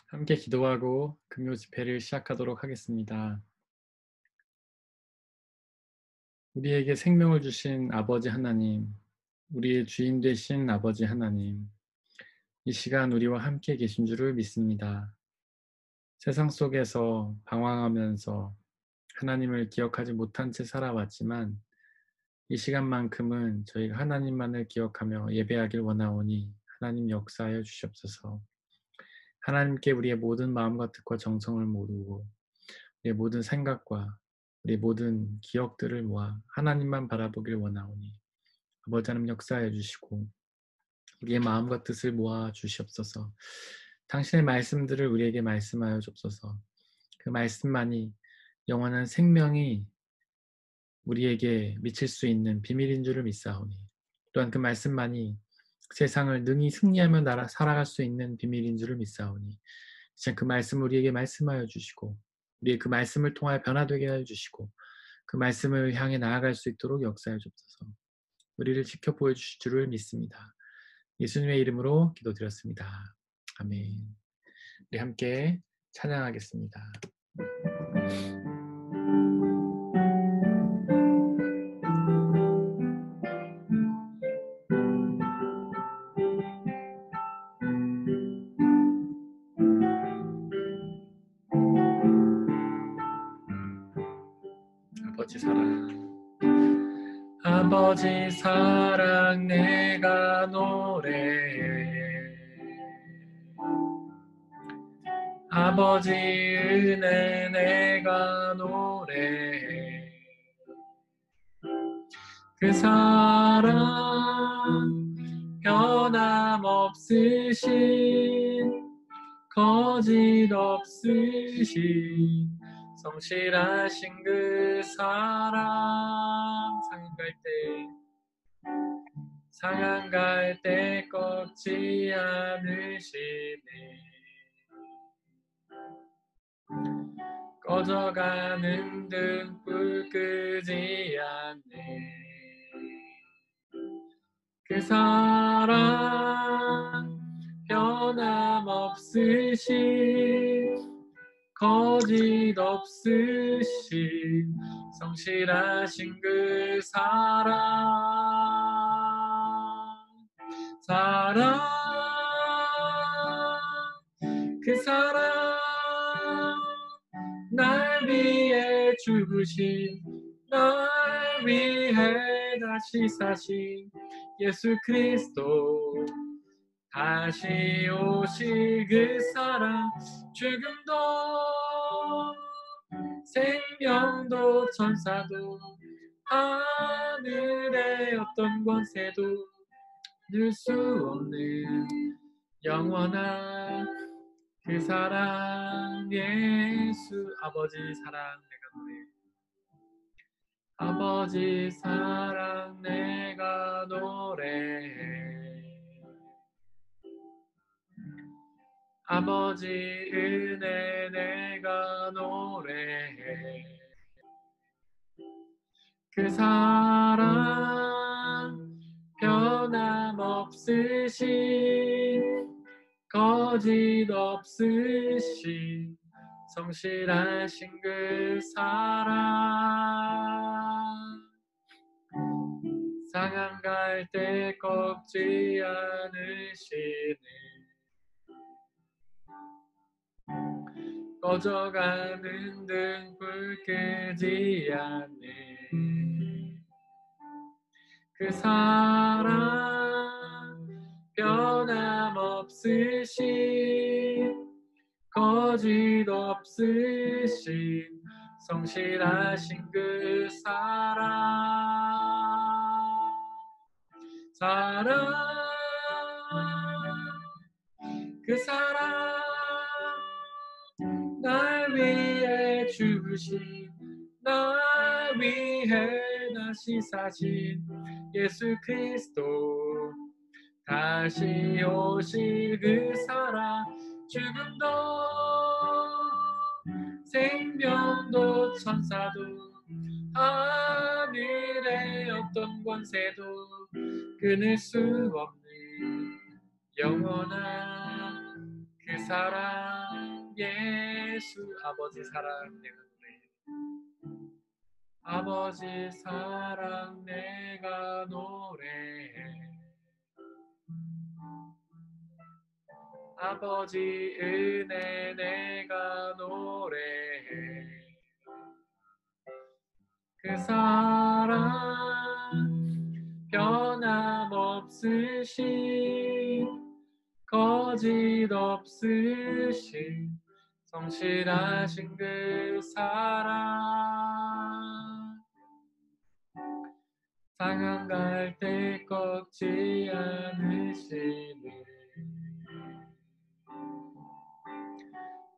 함께 기도하고 금요 집회를 시작하도록 하겠습니다. 우리에게 생명을 주신 아버지 하나님, 우리의 주인 되신 아버지 하나님, 이 시간 우리와 함께 계신 줄을 믿습니다. 세상 속에서 방황하면서 하나님을 기억하지 못한 채 살아왔지만 이 시간만큼은 저희가 하나님만을 기억하며 예배하길 원하오니 하나님 역사하여 주시옵소서. 하나님께 우리의 모든 마음과 뜻과 정성을 모으고 우리의 모든 생각과 우리의 모든 기억들을 모아 하나님만 바라보길 원하오니 아버지 하나님 역사해 주시고 우리의 마음과 뜻을 모아 주시옵소서. 당신의 말씀들을 우리에게 말씀하여 주옵소서. 그 말씀만이 영원한 생명이 우리에게 미칠 수 있는 비밀인 줄을 믿사오니 또한 그 말씀만이 세상을 능히 승리하며 살아갈 수 있는 비밀인 줄을 믿사오니 진짜 그 말씀을 우리에게 말씀하여 주시고 우리의 그 말씀을 통하여 변화되게 하여 주시고 그 말씀을 향해 나아갈 수 있도록 역사해 주옵소서. 우리를 지켜 보여주실 줄을 믿습니다. 예수님의 이름으로 기도드렸습니다. 아멘. 우리 함께 찬양하겠습니다. 아버지 사랑, 아버지 사랑 내가 노래해. 아버지 은혜 내가 노래해. 그 사랑 변함없으신 거짓 없으신 성실하신 그 사랑 상한 갈 때 꺾지 않으시네. 꺼져가는 등불 끄지 않네. 그 사랑 변함없으신 거짓 없으신 성실하신 그 사랑 그 사랑 날 위해 죽으신 날 위해 다시 사신 예수 그리스도 다시 오실 그 사랑 죽음도 생명도 천사도 하늘의 어떤 권세도 늘 수 없는 영원한 그 사랑 예수 아버지 사랑 내가 노래 아버지 사랑 내가 노래해. 아버지 은혜 내가 노래해. 그 사랑 변함없으신 거짓 없으신 성실하신 그 사랑 상한 갈 때 꺾지 않으시네. 꺼져가는 등불 끄지 않네. 그 사랑 변함없으신 거짓 없으신 성실하신 그 그 사랑 날 위해 죽으신 날 위해 다시 사신 예수 그리스도 다시 오실 그 사랑 죽음도 생명도 천사도 하늘의 어떤 권세도 끊을 수 없는 영원한 그 사랑 예수. 아버지 사랑 내가 노래해. 아버지 사랑 내가 노래해. 아버지 은혜 내가 노래해. 그 사랑 변함없으신 거짓 없으신 성실하신 그 사랑 상한 때 꺾지 않으시네.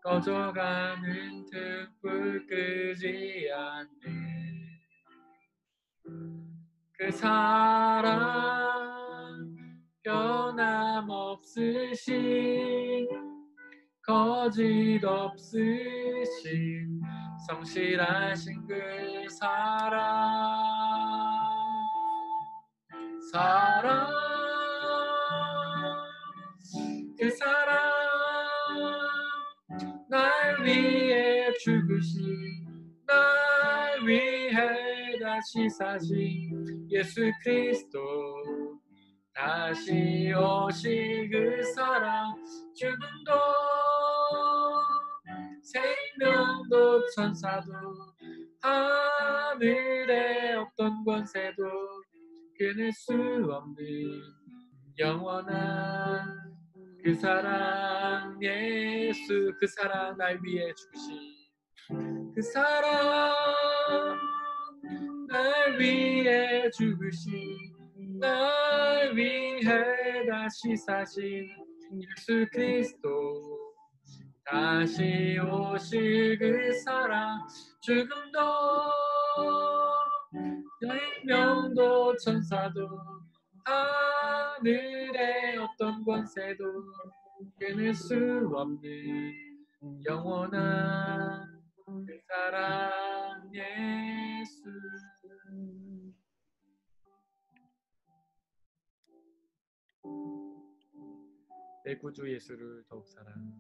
꺼져가는 등불 끄지 않네. 그 사랑 변함없으신 거짓 없으신 성실하신 그 사랑 그 사랑 날 위해 죽으신 날 위해 다시 사신 예수 그리스도 다시 오실 그 사랑 죽음도 생명도 천사도 하늘의 어떤 권세도 끊을 수 없는 영원한 그 사랑 예수 그 사랑 날 위해 주신 그 사랑 날 위해 죽으신 날 위해 다시 사신 예수 그리스도 다시 오실 그 사랑 죽음도 생명도 천사도 하늘의 어떤 권세도 끊을 수 없는 영원한 그 사랑 예수. 내 구주 예수를 더욱 사랑해.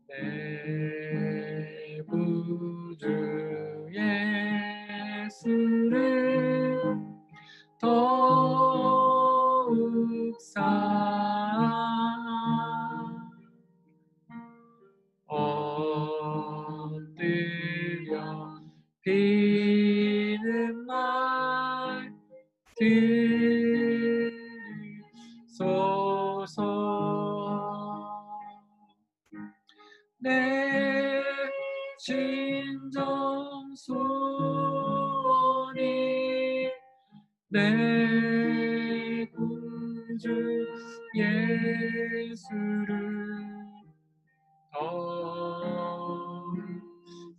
내 구주 예수를 더욱 사랑 엎드려 비는 말 들으소서. 내 진정 소원이 내 구주 예수를 더욱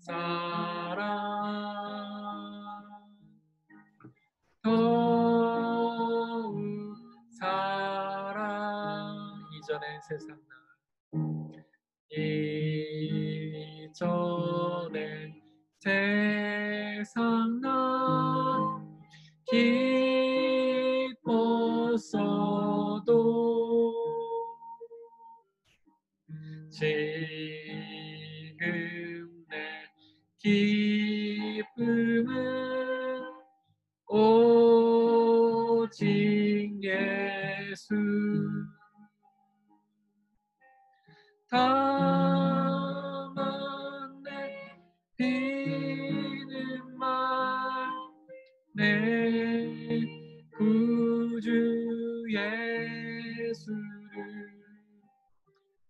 사랑 더욱 사랑 이전의 세상 나 이전의 세상 나 기뻤어도 지금 내 기쁨은 오직 예수 다만 내 비는 말 내 구주 예수를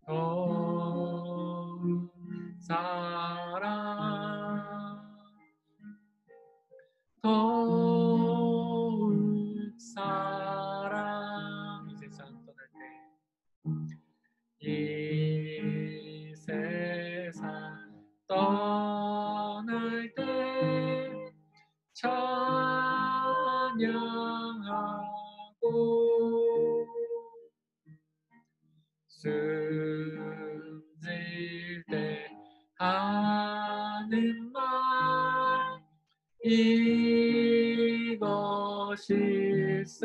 더욱 사랑 더욱 사랑 이 세상 떠날 때 이 세상 떠날 때 찬양하고 하실세.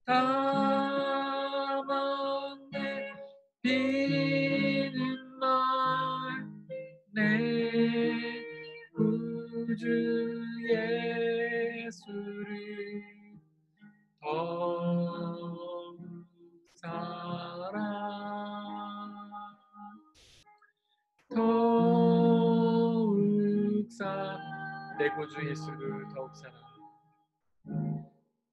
다만 내 비는 말 내 구주 예수를 더욱 내 구주 예수를 더욱 사랑.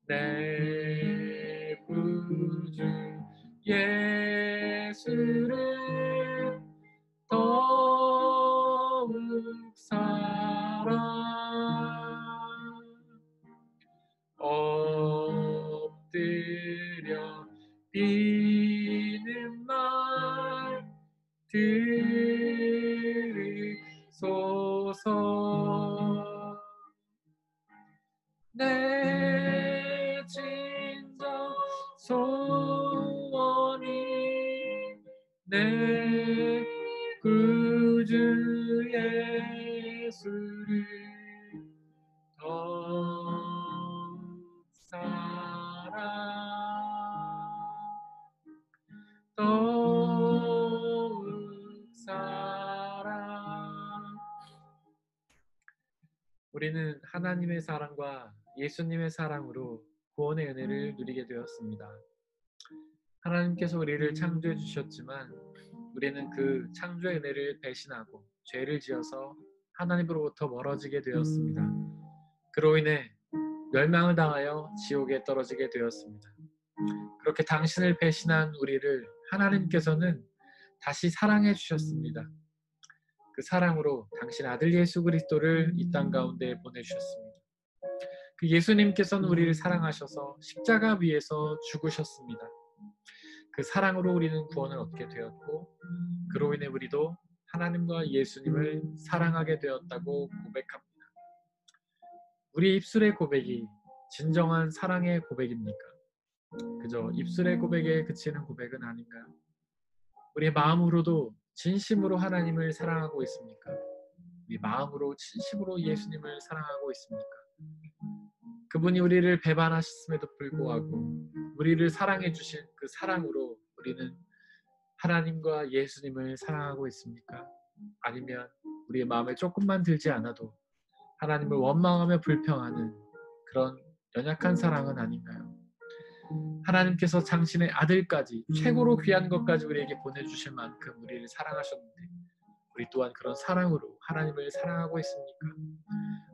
내 구주 예수를 더욱 사랑. 엎드려 비는 말 들으소서. 내 진정 소원이 내 구주 예수를 더욱 사랑. 우리는 하나님의 사랑과 예수님의 사랑으로 구원의 은혜를 누리게 되었습니다. 하나님께서 우리를 창조해 주셨지만 우리는 그 창조의 은혜를 배신하고 죄를 지어서 하나님으로부터 멀어지게 되었습니다. 그로 인해 멸망을 당하여 지옥에 떨어지게 되었습니다. 그렇게 당신을 배신한 우리를 하나님께서는 다시 사랑해 주셨습니다. 그 사랑으로 당신 아들 예수 그리스도를 이 땅 가운데 보내주셨습니다. 그 예수님께서는 우리를 사랑하셔서 십자가 위에서 죽으셨습니다. 그 사랑으로 우리는 구원을 얻게 되었고 그로 인해 우리도 하나님과 예수님을 사랑하게 되었다고 고백합니다. 우리 입술의 고백이 진정한 사랑의 고백입니까? 그저 입술의 고백에 그치는 고백은 아닌가요? 우리 마음으로도 진심으로 하나님을 사랑하고 있습니까? 우리 마음으로 진심으로 예수님을 사랑하고 있습니까? 그분이 우리를 배반하셨음에도 불구하고 우리를 사랑해 주신 그 사랑으로 우리는 하나님과 예수님을 사랑하고 있습니까? 아니면 우리의 마음에 조금만 들지 않아도 하나님을 원망하며 불평하는 그런 연약한 사랑은 아닌가요? 하나님께서 당신의 아들까지 최고로 귀한 것까지 우리에게 보내주실 만큼 우리를 사랑하셨는데 우리 또한 그런 사랑으로 하나님을 사랑하고 있습니까?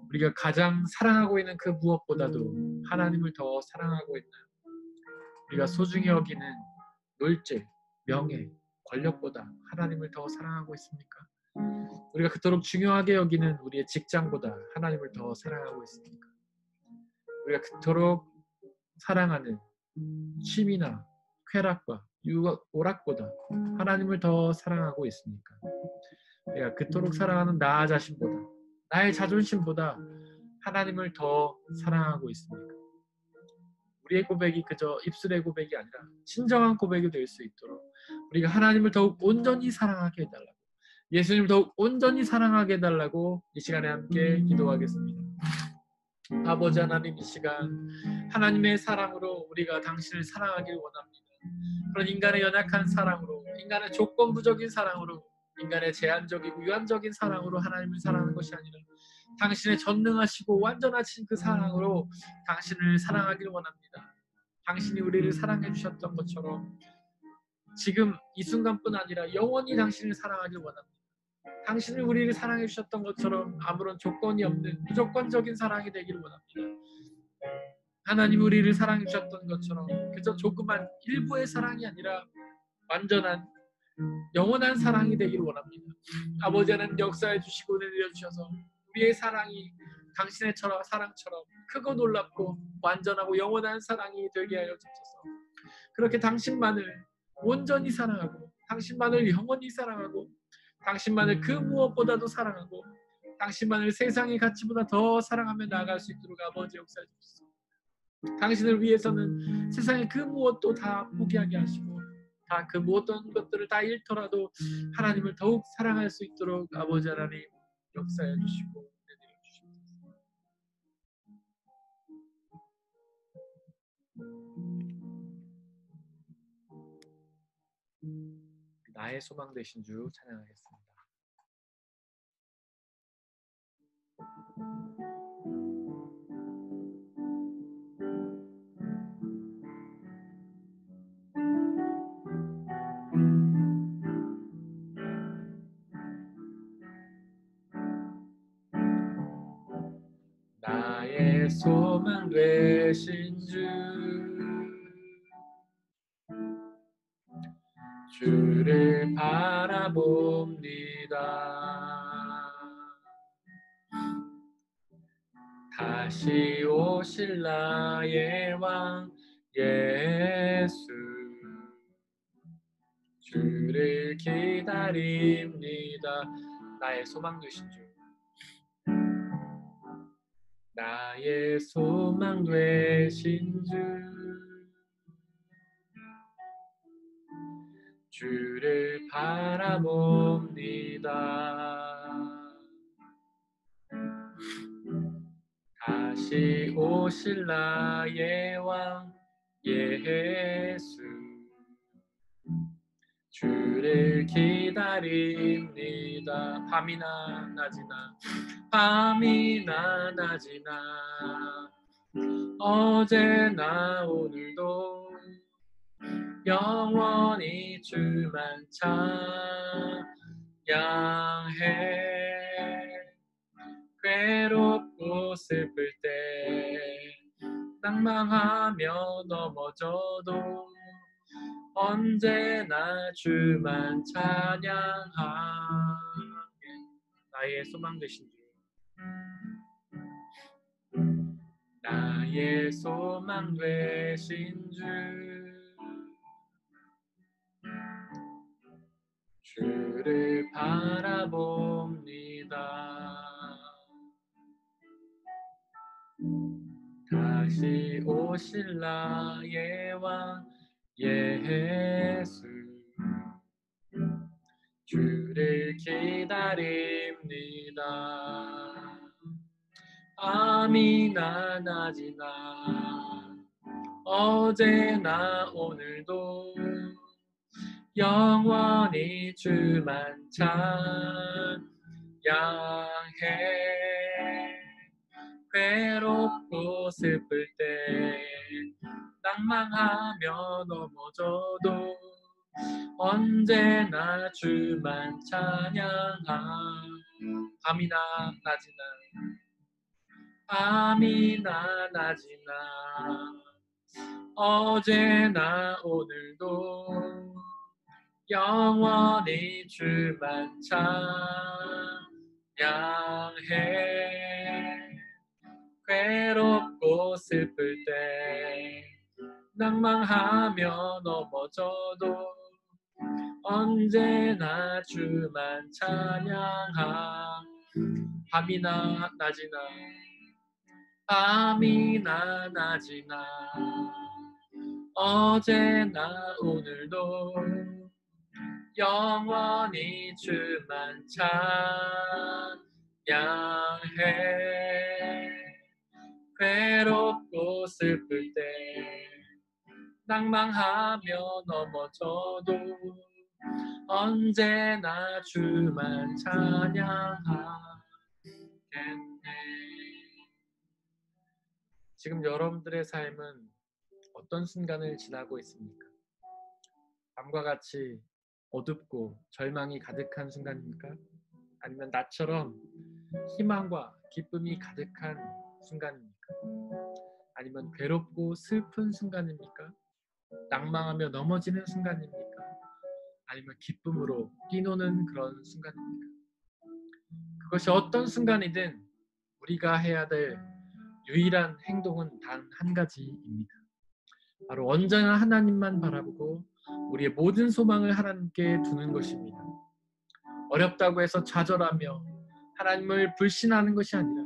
우리가 가장 사랑하고 있는 그 무엇보다도 하나님을 더 사랑하고 있나요? 우리가 소중히 여기는 놀죄, 명예, 권력보다 하나님을 더 사랑하고 있습니까? 우리가 그토록 중요하게 여기는 우리의 직장보다 하나님을 더 사랑하고 있습니까? 우리가 그토록 사랑하는 취미나 쾌락과 오락보다 하나님을 더 사랑하고 있습니까? 내가 그토록 사랑하는 나 자신보다 나의 자존심보다 하나님을 더 사랑하고 있습니까? 우리의 고백이 그저 입술의 고백이 아니라 진정한 고백이 될 수 있도록 우리가 하나님을 더욱 온전히 사랑하게 해달라고 예수님을 더욱 온전히 사랑하게 해달라고 이 시간에 함께 기도하겠습니다. 아버지 하나님, 이 시간 하나님의 사랑으로 우리가 당신을 사랑하길 원합니다. 그런 인간의 연약한 사랑으로, 인간의 조건부적인 사랑으로, 인간의 제한적이고 유한적인 사랑으로 하나님을 사랑하는 것이 아니라 당신의 전능하시고 완전하신 그 사랑으로 당신을 사랑하길 원합니다. 당신이 우리를 사랑해 주셨던 것처럼 지금 이 순간뿐 아니라 영원히 당신을 사랑하길 원합니다. 당신이 우리를 사랑해 주셨던 것처럼 아무런 조건이 없는 무조건적인 사랑이 되기를 원합니다. 하나님 우리를 사랑해 주셨던 것처럼 그저 조그만 일부의 사랑이 아니라 완전한 영원한 사랑이 되기를 원합니다. 아버지 하나님 역사해 주시고 내려 주셔서 우리의 사랑이 당신의 사랑처럼 크고 놀랍고 완전하고 영원한 사랑이 되게 하여 주셔서 그렇게 당신만을 온전히 사랑하고 당신만을 영원히 사랑하고 당신만을 그 무엇보다도 사랑하고 당신만을 세상의 가치보다 더 사랑하며 나아갈 수 있도록 아버지 역사해 주시옵소서. 당신을 위해서는 세상의 그 무엇도 다 포기하게 하시고 다 그 모든 것들을 다 잃더라도 하나님을 더욱 사랑할 수 있도록 아버지 하나님 역사해 주시고 내려 주시옵소서. 나의 소망 되신 주 찬양하겠습니다. 나의 소망 되신 주를 바라봅니다. 다시 오실 나의 왕 예수, 주를 기다립니다. 나의 소망 되신 주, 나의 소망 되신 주, 주를 바라봅니다. 다시 오실 나의 왕 예수, 주를 기다립니다. 밤이나 낮이나 밤이나 낮이나 어제나 오늘도 영원히 주만 찬양해. 괴롭고 슬플 때 낭망하며 넘어져도 언제나 주만 찬양하게. 나의 소망 되신 주, 나의 소망 되신 주, 주를 바라봅니다. 다시 오실 나의 왕 예수, 주를 기다립니다. 밤이나 낮이나 어제나 오늘도 영원히 주만 찬양해. 괴롭고 슬플 때 낭망하며 넘어져도 언제나 주만 찬양하. 밤이나 낮이나 밤이나 낮이나 어제나 오늘도 영원히 주만 찬양해. 괴롭고 슬플 때 낭망하며 넘어져도 언제나 주만 찬양하. 밤이나 낮이나 밤이나 낮이나 어제나 오늘도 영원히 주만 찬양해. 괴롭고 슬플 때 낭망하며 넘어져도 언제나 주만 찬양하겠네. 지금 여러분들의 삶은 어떤 순간을 지나고 있습니까? 밤과 같이 어둡고 절망이 가득한 순간입니까? 아니면 나처럼 희망과 기쁨이 가득한 순간입니까? 아니면 괴롭고 슬픈 순간입니까? 낭망하며 넘어지는 순간입니까? 아니면 기쁨으로 뛰노는 그런 순간입니까? 그것이 어떤 순간이든 우리가 해야 될 유일한 행동은 단 한 가지입니다. 바로 언제나 하나님만 바라보고 우리의 모든 소망을 하나님께 두는 것입니다. 어렵다고 해서 좌절하며 하나님을 불신하는 것이 아니라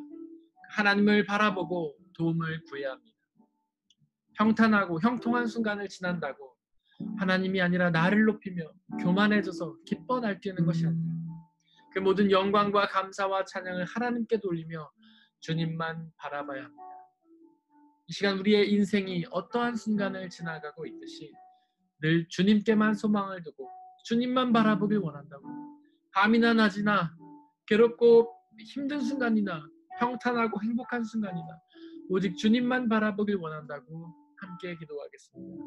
하나님을 바라보고 도움을 구해야 합니다. 평탄하고 형통한 순간을 지난다고 하나님이 아니라 나를 높이며 교만해져서 기뻐 날뛰는 것이 아니라 그 모든 영광과 감사와 찬양을 하나님께 돌리며 주님만 바라봐야 합니다. 이 시간 우리의 인생이 어떠한 순간을 지나가고 있듯이 늘 주님께만 소망을 두고 주님만 바라보길 원한다고. 밤이나 낮이나 괴롭고 힘든 순간이나 평탄하고 행복한 순간이나 오직 주님만 바라보길 원한다고 함께 기도하겠습니다.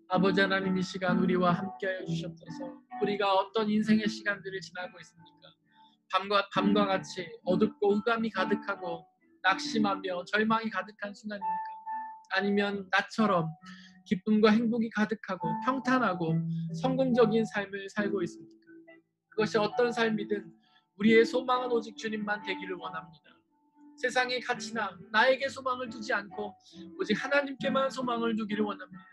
아버지 하나님, 이 시간 우리와 함께하여 주셨소서. 우리가 어떤 인생의 시간들을 지나고 있습니까? 밤과 같이 어둡고 흑암이 가득하고 낙심하며 절망이 가득한 순간입니까? 아니면 나처럼 기쁨과 행복이 가득하고 평탄하고 성공적인 삶을 살고 있습니까? 그것이 어떤 삶이든 우리의 소망은 오직 주님만 되기를 원합니다. 세상의 가치나 나에게 소망을 두지 않고 오직 하나님께만 소망을 두기를 원합니다.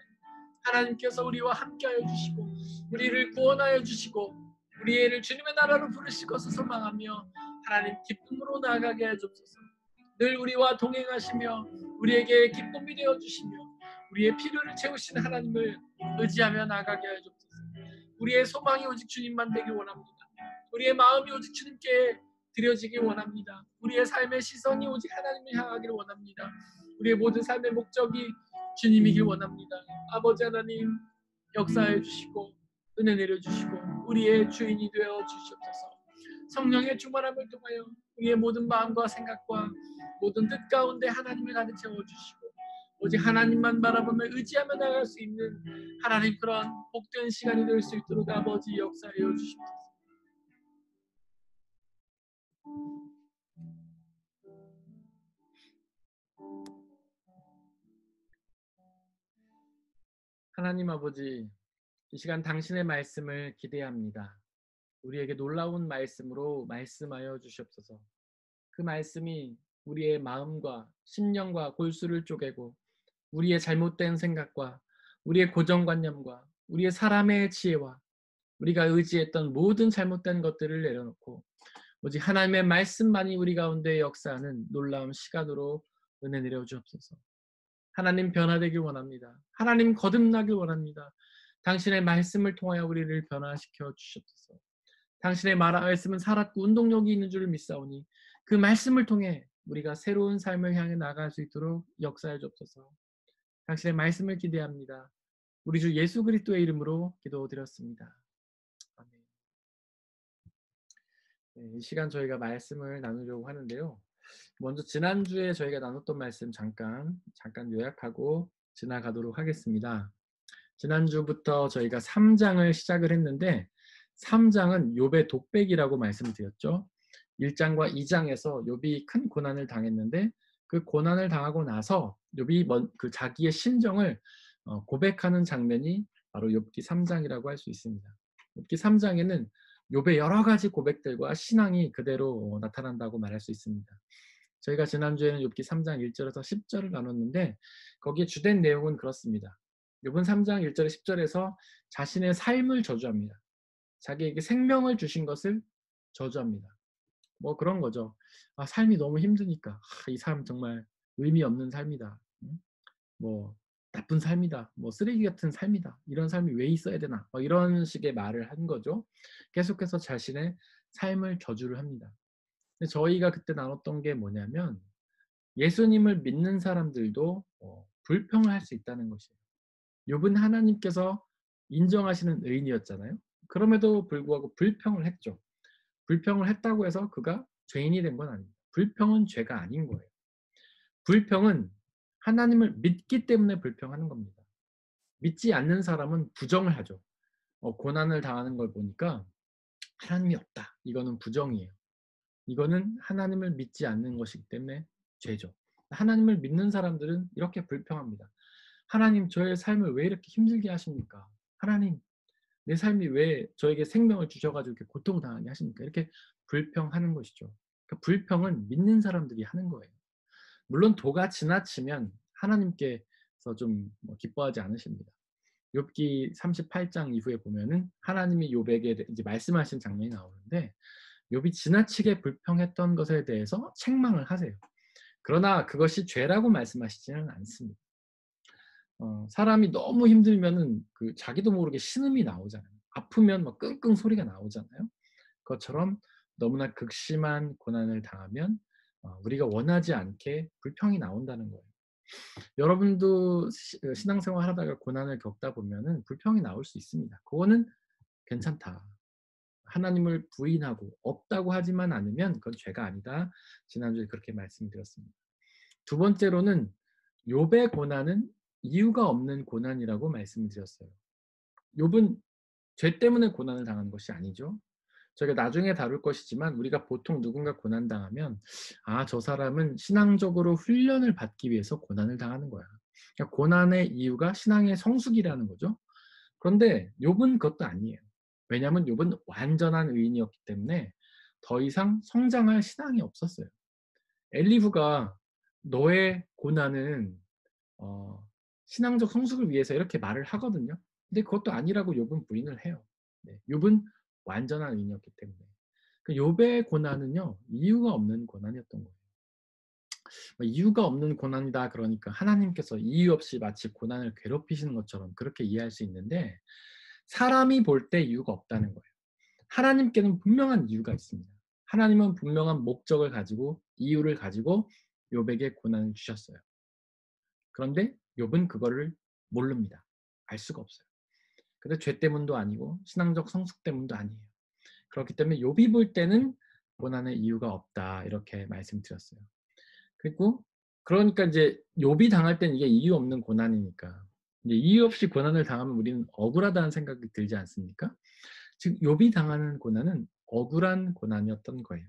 하나님께서 우리와 함께하여 주시고 우리를 구원하여 주시고 우리를 주님의 나라로 부르실 것을 소망하며 하나님 기쁨으로 나아가게 해주옵소서. 늘 우리와 동행하시며 우리에게 기쁨이 되어 주시며 우리의 필요를 채우시는 하나님을 의지하며 나아가게 해주옵소서. 우리의 소망이 오직 주님만 되길 원합니다. 우리의 마음이 오직 주님께 드려지길 원합니다. 우리의 삶의 시선이 오직 하나님을 향하기를 원합니다. 우리의 모든 삶의 목적이 주님이길 원합니다. 아버지 하나님, 역사해 주시고 은혜 내려 주시고 우리의 주인이 되어 주시옵소서. 성령의 충만함을 통하여 우리의 모든 마음과 생각과 모든 뜻 가운데 하나님을 가득 채워 주시고 오직 하나님만 바라보며 의지하며 나갈 수 있는 하나님 그런 복된 시간이 될 수 있도록 아버지 역사하여 주시옵소서. 하나님 아버지, 이 시간 당신의 말씀을 기대합니다. 우리에게 놀라운 말씀으로 말씀하여 주시옵소서. 그 말씀이 우리의 마음과 심령과 골수를 쪼개고 우리의 잘못된 생각과 우리의 고정관념과 우리의 사람의 지혜와 우리가 의지했던 모든 잘못된 것들을 내려놓고 오직 하나님의 말씀만이 우리 가운데 역사하는 놀라운 시간으로 은혜 내려 주옵소서. 하나님 변화되길 원합니다. 하나님 거듭나길 원합니다. 당신의 말씀을 통하여 우리를 변화시켜 주시옵소서. 당신의 말씀은 살았고 운동력이 있는 줄을 믿사오니 그 말씀을 통해 우리가 새로운 삶을 향해 나아갈 수 있도록 역사해 주옵소서. 당신의 말씀을 기대합니다. 우리 주 예수 그리스도의 이름으로 기도드렸습니다. 아멘. 네, 이 시간 저희가 말씀을 나누려고 하는데요. 먼저 지난주에 저희가 나눴던 말씀 잠깐 요약하고 지나가도록 하겠습니다. 지난주부터 저희가 3장을 시작을 했는데 3장은 욥의 독백이라고 말씀드렸죠. 1장과 2장에서 욥이 큰 고난을 당했는데 그 고난을 당하고 나서 욥이 그 자기의 심정을 고백하는 장면이 바로 욥기 3장이라고 할 수 있습니다. 욥기 3장에는 욥의 여러 가지 고백들과 신앙이 그대로 나타난다고 말할 수 있습니다. 저희가 지난주에는 욥기 3장 1절에서 10절을 나눴는데 거기에 주된 내용은 그렇습니다. 욥은 3장 1절 10절에서 자신의 삶을 저주합니다. 자기에게 생명을 주신 것을 저주합니다. 뭐 그런 거죠. 아, 삶이 너무 힘드니까 이 삶 정말 의미 없는 삶이다. 뭐 나쁜 삶이다. 뭐 쓰레기 같은 삶이다. 이런 삶이 왜 있어야 되나? 뭐 이런 식의 말을 한 거죠. 계속해서 자신의 삶을 저주를 합니다. 근데 저희가 그때 나눴던 게 뭐냐면 예수님을 믿는 사람들도 불평을 할 수 있다는 것이에요. 욥은 하나님께서 인정하시는 의인이었잖아요. 그럼에도 불구하고 불평을 했죠. 불평을 했다고 해서 그가 죄인이 된 건 아닙니다. 불평은 죄가 아닌 거예요. 불평은 하나님을 믿기 때문에 불평하는 겁니다. 믿지 않는 사람은 부정을 하죠. 고난을 당하는 걸 보니까 하나님이 없다. 이거는 부정이에요. 이거는 하나님을 믿지 않는 것이기 때문에 죄죠. 하나님을 믿는 사람들은 이렇게 불평합니다. 하나님, 저의 삶을 왜 이렇게 힘들게 하십니까? 하나님, 내 삶이 왜 저에게 생명을 주셔가지고 이렇게 고통당하게 하십니까? 이렇게 불평하는 것이죠. 그러니까 불평은 믿는 사람들이 하는 거예요. 물론 도가 지나치면 하나님께서 좀 기뻐하지 않으십니다. 욥기 38장 이후에 보면은 하나님이 욥에게 이제 말씀하신 장면이 나오는데 욥이 지나치게 불평했던 것에 대해서 책망을 하세요. 그러나 그것이 죄라고 말씀하시지는 않습니다. 사람이 너무 힘들면은 그 자기도 모르게 신음이 나오잖아요. 아프면 막 끙끙 소리가 나오잖아요. 그것처럼 너무나 극심한 고난을 당하면 우리가 원하지 않게 불평이 나온다는 거예요. 여러분도 신앙생활 하다가 고난을 겪다 보면은 불평이 나올 수 있습니다. 그거는 괜찮다. 하나님을 부인하고 없다고 하지만 않으면 그건 죄가 아니다. 지난주에 그렇게 말씀드렸습니다. 두 번째로는 욥의 고난은 이유가 없는 고난이라고 말씀을 드렸어요. 욥은 죄 때문에 고난을 당한 것이 아니죠. 저희가 나중에 다룰 것이지만 우리가 보통 누군가 고난당하면 저 사람은 신앙적으로 훈련을 받기 위해서 고난을 당하는 거야. 그러니까 고난의 이유가 신앙의 성숙이라는 거죠. 그런데 욥은 그것도 아니에요. 왜냐하면 욥은 완전한 의인이었기 때문에 더 이상 성장할 신앙이 없었어요. 엘리후가 너의 고난은 어, 신앙적 성숙을 위해서 이렇게 말을 하거든요. 근데 그것도 아니라고 욥은 부인을 해요. 네, 욥은 완전한 의인이었기 때문에. 그 욥의 고난은요, 이유가 없는 고난이었던 거예요. 이유가 없는 고난이다 그러니까 하나님께서 이유 없이 마치 고난을 괴롭히시는 것처럼 그렇게 이해할 수 있는데, 사람이 볼 때 이유가 없다는 거예요. 하나님께는 분명한 이유가 있습니다. 하나님은 분명한 목적을 가지고 이유를 가지고 욥에게 고난을 주셨어요. 그런데 욥은 그거를 모릅니다. 알 수가 없어요. 근데 죄 때문도 아니고 신앙적 성숙 때문도 아니에요. 그렇기 때문에 욥이 볼 때는 고난의 이유가 없다 이렇게 말씀드렸어요. 그리고 그러니까 이제 욥이 당할 땐 이게 이유 없는 고난이니까 이제 이유 없이 고난을 당하면 우리는 억울하다는 생각이 들지 않습니까? 즉 욥이 당하는 고난은 억울한 고난이었던 거예요.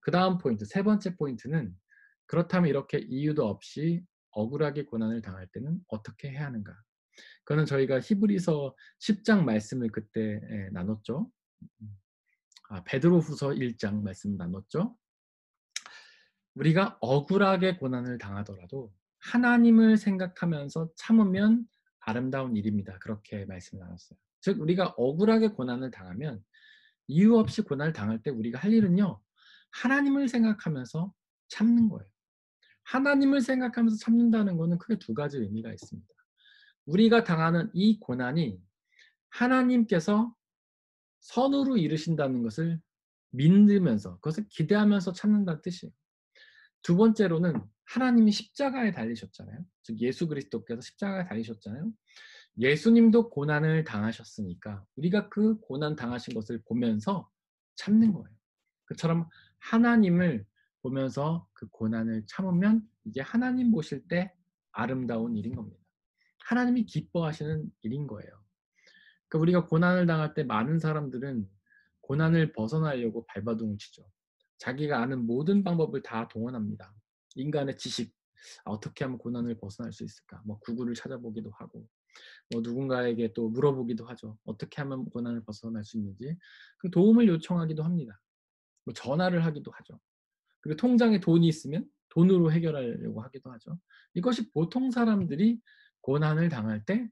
그 다음 포인트, 세 번째 포인트는 그렇다면 이렇게 이유도 없이 억울하게 고난을 당할 때는 어떻게 해야 하는가? 그거는 저희가 히브리서 10장 말씀을 그때 나눴죠. 베드로후서 1장 말씀 나눴죠. 우리가 억울하게 고난을 당하더라도 하나님을 생각하면서 참으면 아름다운 일입니다. 그렇게 말씀을 나눴어요. 즉 우리가 억울하게 고난을 당하면 이유 없이 고난을 당할 때 우리가 할 일은요. 하나님을 생각하면서 참는 거예요. 하나님을 생각하면서 참는다는 것은 크게 두 가지 의미가 있습니다. 우리가 당하는 이 고난이 하나님께서 선으로 이루신다는 것을 믿으면서 그것을 기대하면서 참는다는 뜻이에요. 두 번째로는 하나님이 십자가에 달리셨잖아요. 즉 예수 그리스도께서 십자가에 달리셨잖아요. 예수님도 고난을 당하셨으니까 우리가 그 고난 당하신 것을 보면서 참는 거예요. 그처럼 하나님을 보면서 그 고난을 참으면 이게 하나님 보실 때 아름다운 일인 겁니다. 하나님이 기뻐하시는 일인 거예요. 그러니까 우리가 고난을 당할 때 많은 사람들은 고난을 벗어나려고 발버둥을 치죠. 자기가 아는 모든 방법을 다 동원합니다. 인간의 지식, 어떻게 하면 고난을 벗어날 수 있을까? 뭐 구글을 찾아보기도 하고, 뭐 누군가에게 또 물어보기도 하죠. 어떻게 하면 고난을 벗어날 수 있는지. 그 도움을 요청하기도 합니다. 뭐 전화를 하기도 하죠. 그리고 통장에 돈이 있으면 돈으로 해결하려고 하기도 하죠. 이것이 보통 사람들이 고난을 당할 때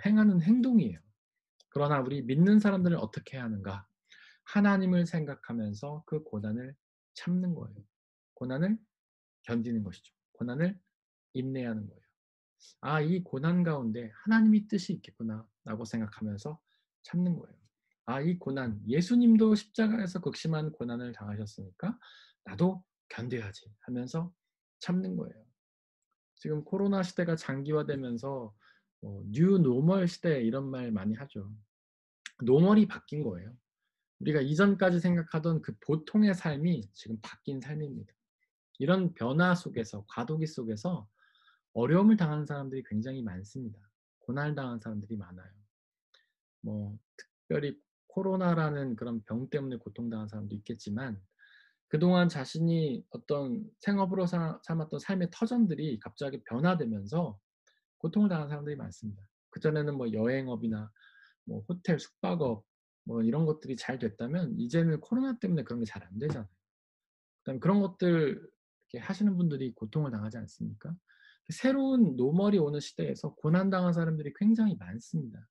행하는 행동이에요. 그러나 우리 믿는 사람들은 어떻게 해야 하는가? 하나님을 생각하면서 그 고난을 참는 거예요. 고난을 견디는 것이죠. 고난을 인내하는 거예요. 이 고난 가운데 하나님이 뜻이 있겠구나라고 생각하면서 참는 거예요. 이 고난, 예수님도 십자가에서 극심한 고난을 당하셨으니까 나도 견뎌야지 하면서 참는 거예요. 지금 코로나 시대가 장기화되면서 뉴 노멀 시대 이런 말 많이 하죠. 노멀이 바뀐 거예요. 우리가 이전까지 생각하던 그 보통의 삶이 지금 바뀐 삶입니다. 이런 변화 속에서, 과도기 속에서 어려움을 당하는 사람들이 굉장히 많습니다. 고난을 당하는 사람들이 많아요. 뭐 특별히 코로나라는 그런 병 때문에 고통당한 사람도 있겠지만 그동안 자신이 어떤 생업으로 삼았던 삶의 터전들이 갑자기 변화되면서 고통을 당한 사람들이 많습니다. 그전에는 뭐 여행업이나 뭐 호텔 숙박업 뭐 이런 것들이 잘 됐다면 이제는 코로나 때문에 그런 게 잘 안 되잖아요. 그다음에 그런 것들 이렇게 하시는 분들이 고통을 당하지 않습니까? 새로운 노멀이 오는 시대에서 고난당한 사람들이 굉장히 많습니다.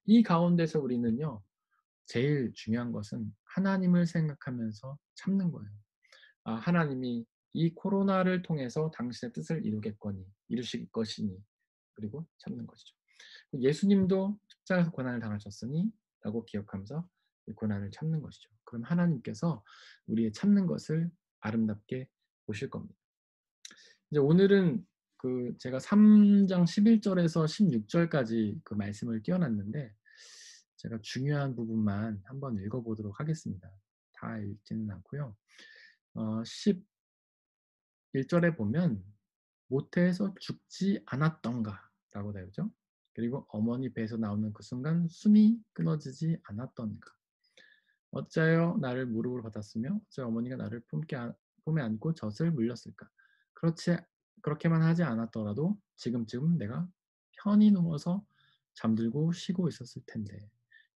이 가운데서 우리는요. 제일 중요한 것은 하나님을 생각하면서 참는 거예요. 하나님이 이 코로나를 통해서 당신의 뜻을 이루겠거니, 이루실 것이니, 그리고 참는 것이죠. 예수님도 십자가에서 고난을 당하셨으니 라고 기억하면서 이 고난을 참는 것이죠. 그럼 하나님께서 우리의 참는 것을 아름답게 보실 겁니다. 이제 오늘은 제가 3장 11절에서 16절까지 그 말씀을 띄워놨는데 제가 중요한 부분만 한번 읽어보도록 하겠습니다. 다 읽지는 않고요. 11절에 보면 모태에서 죽지 않았던가 라고 되어있죠. 그리고 어머니 배에서 나오는 그 순간 숨이 끊어지지 않았던가. 어찌하여 나를 무릎으로 받았으며 어찌하여 어머니가 나를 품에 안고 젖을 물렸을까. 그렇게만 하지 않았더라도 지금쯤 내가 편히 누워서 잠들고 쉬고 있었을 텐데.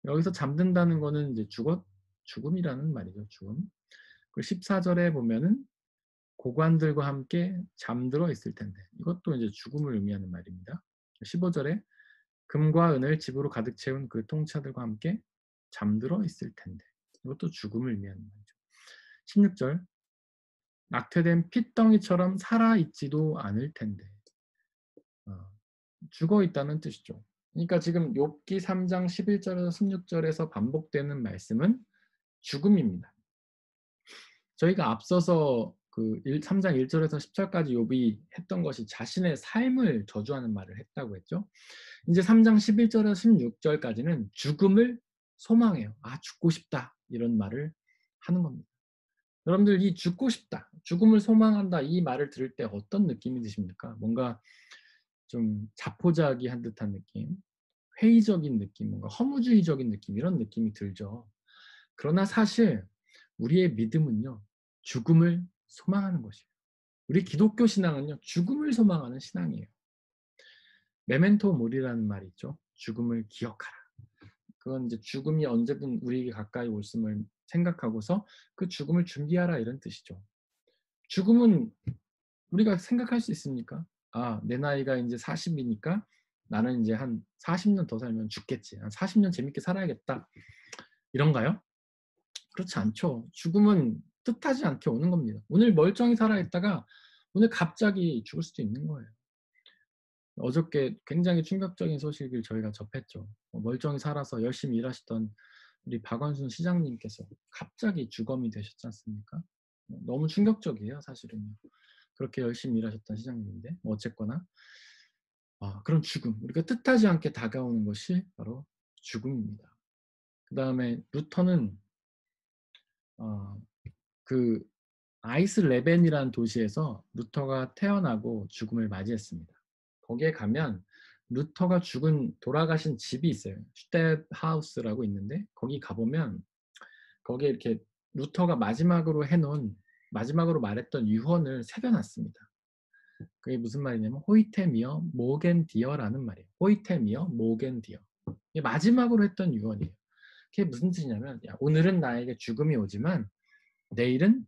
여기서 잠든다는 거는 이제 죽음이라는 말이죠. 죽음. 그리고 14절에 보면은 고관들과 함께 잠들어 있을 텐데. 이것도 이제 죽음을 의미하는 말입니다. 15절에 금과 은을 집으로 가득 채운 그 통차들과 함께 잠들어 있을 텐데. 이것도 죽음을 의미하는 말이죠. 16절 낙태된 핏덩이처럼 살아있지도 않을 텐데. 죽어 있다는 뜻이죠. 그러니까 지금 욥기 3장 11절에서 16절에서 반복되는 말씀은 죽음입니다. 저희가 앞서서 그 3장 1절에서 10절까지 욥이 했던 것이 자신의 삶을 저주하는 말을 했다고 했죠. 이제 3장 11절에서 16절까지는 죽음을 소망해요. 아, 죽고 싶다. 이런 말을 하는 겁니다. 여러분들 이 죽고 싶다, 죽음을 소망한다 이 말을 들을 때 어떤 느낌이 드십니까? 뭔가 좀 자포자기한 듯한 느낌, 회의적인 느낌, 뭔가 허무주의적인 느낌 이런 느낌이 들죠. 그러나 사실 우리의 믿음은요. 죽음을 소망하는 것이에요. 우리 기독교 신앙은요. 죽음을 소망하는 신앙이에요. 메멘토 모리라는 말이 있죠. 죽음을 기억하라. 그건 이제 죽음이 언제든 우리에게 가까이 올음을 생각하고서 그 죽음을 준비하라 이런 뜻이죠. 죽음은 우리가 생각할 수 있습니까? 아, 내 나이가 이제 40이니까 나는 이제 한 40년 더 살면 죽겠지. 한 40년 재밌게 살아야겠다. 이런가요? 그렇지 않죠. 죽음은 뜻하지 않게 오는 겁니다. 오늘 멀쩡히 살아있다가 오늘 갑자기 죽을 수도 있는 거예요. 어저께 굉장히 충격적인 소식을 저희가 접했죠. 멀쩡히 살아서 열심히 일하시던 우리 박원순 시장님께서 갑자기 주검이 되셨지 않습니까? 너무 충격적이에요, 사실은요. 그렇게 열심히 일하셨던 시장님인데 어쨌거나 그런 죽음, 우리가 뜻하지 않게 다가오는 것이 바로 죽음입니다. 그 다음에 루터는 그 아이슬레벤이라는 도시에서 루터가 태어나고 죽음을 맞이했습니다. 거기에 가면 루터가 돌아가신 집이 있어요. 슈테하우스라고 있는데 거기 가보면 거기에 이렇게 루터가 마지막으로 말했던 유언을 새겨놨습니다. 그게 무슨 말이냐면 호이테미어 모겐디어라는 말이에요. 호이테미어 모겐디어. 이게 마지막으로 했던 유언이에요. 그게 무슨 뜻이냐면 오늘은 나에게 죽음이 오지만 내일은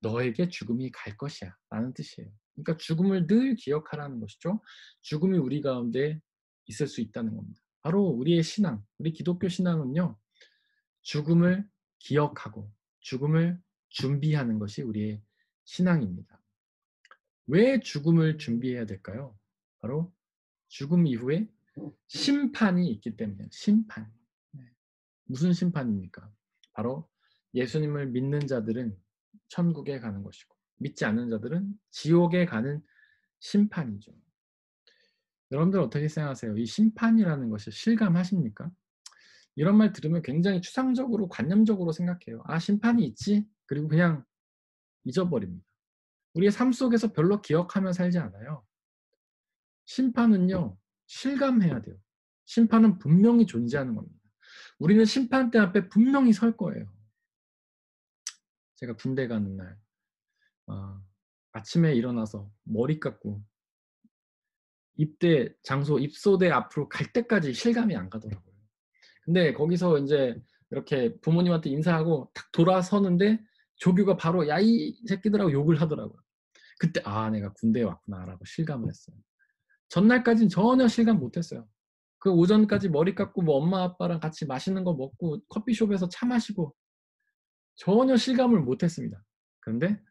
너에게 죽음이 갈 것이야 라는 뜻이에요. 그러니까 죽음을 늘 기억하라는 것이죠. 죽음이 우리 가운데 있을 수 있다는 겁니다. 바로 우리의 신앙, 우리 기독교 신앙은요. 죽음을 기억하고 죽음을 준비하는 것이 우리의 신앙입니다. 왜 죽음을 준비해야 될까요? 바로 죽음 이후에 심판이 있기 때문에 심판. 무슨 심판입니까? 바로 예수님을 믿는 자들은 천국에 가는 것이고 믿지 않는 자들은 지옥에 가는 심판이죠. 여러분들 어떻게 생각하세요? 이 심판이라는 것을 실감하십니까? 이런 말 들으면 굉장히 추상적으로 관념적으로 생각해요. 아, 심판이 있지? 그리고 그냥 잊어버립니다. 우리의 삶 속에서 별로 기억하며 살지 않아요. 심판은요. 실감해야 돼요. 심판은 분명히 존재하는 겁니다. 우리는 심판대 앞에 분명히 설 거예요. 제가 군대 가는 날 아침에 일어나서 머리 깎고 입소대 앞으로 갈 때까지 실감이 안 가더라고요. 근데 거기서 이제 이렇게 부모님한테 인사하고 딱 돌아서는데 조교가 바로 야, 이 새끼들하고 욕을 하더라고요. 그때 내가 군대에 왔구나라고 실감을 했어요. 전날까지는 전혀 실감 못했어요. 그 오전까지 머리 깎고 뭐 엄마 아빠랑 같이 맛있는 거 먹고 커피숍에서 차 마시고 전혀 실감을 못했습니다. 그런데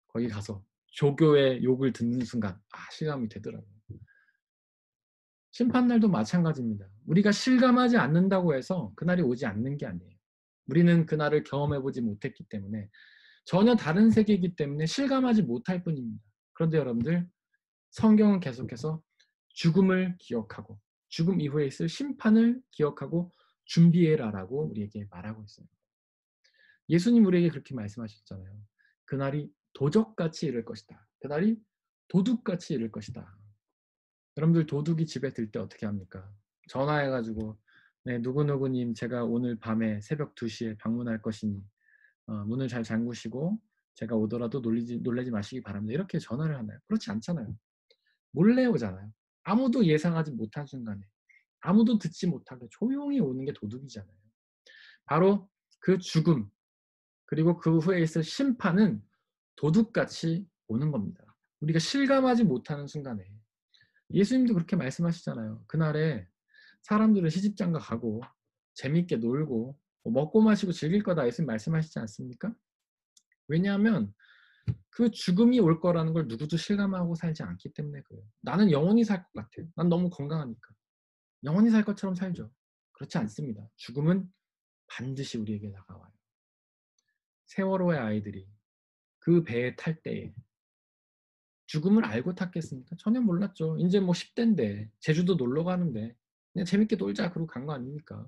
거기 가서 조교의 욕을 듣는 순간 실감이 되더라고요. 심판날도 마찬가지입니다. 우리가 실감하지 않는다고 해서 그날이 오지 않는 게 아니에요. 우리는 그날을 경험해보지 못했기 때문에 전혀 다른 세계이기 때문에 실감하지 못할 뿐입니다. 그런데 여러분들 성경은 계속해서 죽음을 기억하고 죽음 이후에 있을 심판을 기억하고 준비해라라고 우리에게 말하고 있어요. 예수님 우리에게 그렇게 말씀하셨잖아요. 그날이 도적같이 이를 것이다. 그날이 도둑같이 이를 것이다. 여러분들 도둑이 집에 들 때 어떻게 합니까? 전화해 가지고 네, 누구누구님 제가 오늘 밤에 새벽 2시에 방문할 것이니 문을 잘 잠그시고 제가 오더라도 놀라지 마시기 바랍니다. 이렇게 전화를 하나요? 그렇지 않잖아요. 몰래 오잖아요. 아무도 예상하지 못한 순간에 아무도 듣지 못하게 조용히 오는 게 도둑이잖아요. 바로 그 죽음 그리고 그 후에 있을 심판은 도둑같이 오는 겁니다. 우리가 실감하지 못하는 순간에 예수님도 그렇게 말씀하시잖아요. 그날에 사람들은 시집장가 가고 재밌게 놀고 뭐 먹고 마시고 즐길 거다 예수님 말씀하시지 않습니까? 왜냐하면 그 죽음이 올 거라는 걸 누구도 실감하고 살지 않기 때문에 그래요. 나는 영원히 살 것 같아요. 난 너무 건강하니까. 영원히 살 것처럼 살죠. 그렇지 않습니다. 죽음은 반드시 우리에게 다가와요. 세월호의 아이들이 그 배에 탈 때에 죽음을 알고 탔겠습니까? 전혀 몰랐죠. 이제 뭐 10대인데 제주도 놀러 가는데 그냥 재밌게 놀자 그러고 간 거 아닙니까?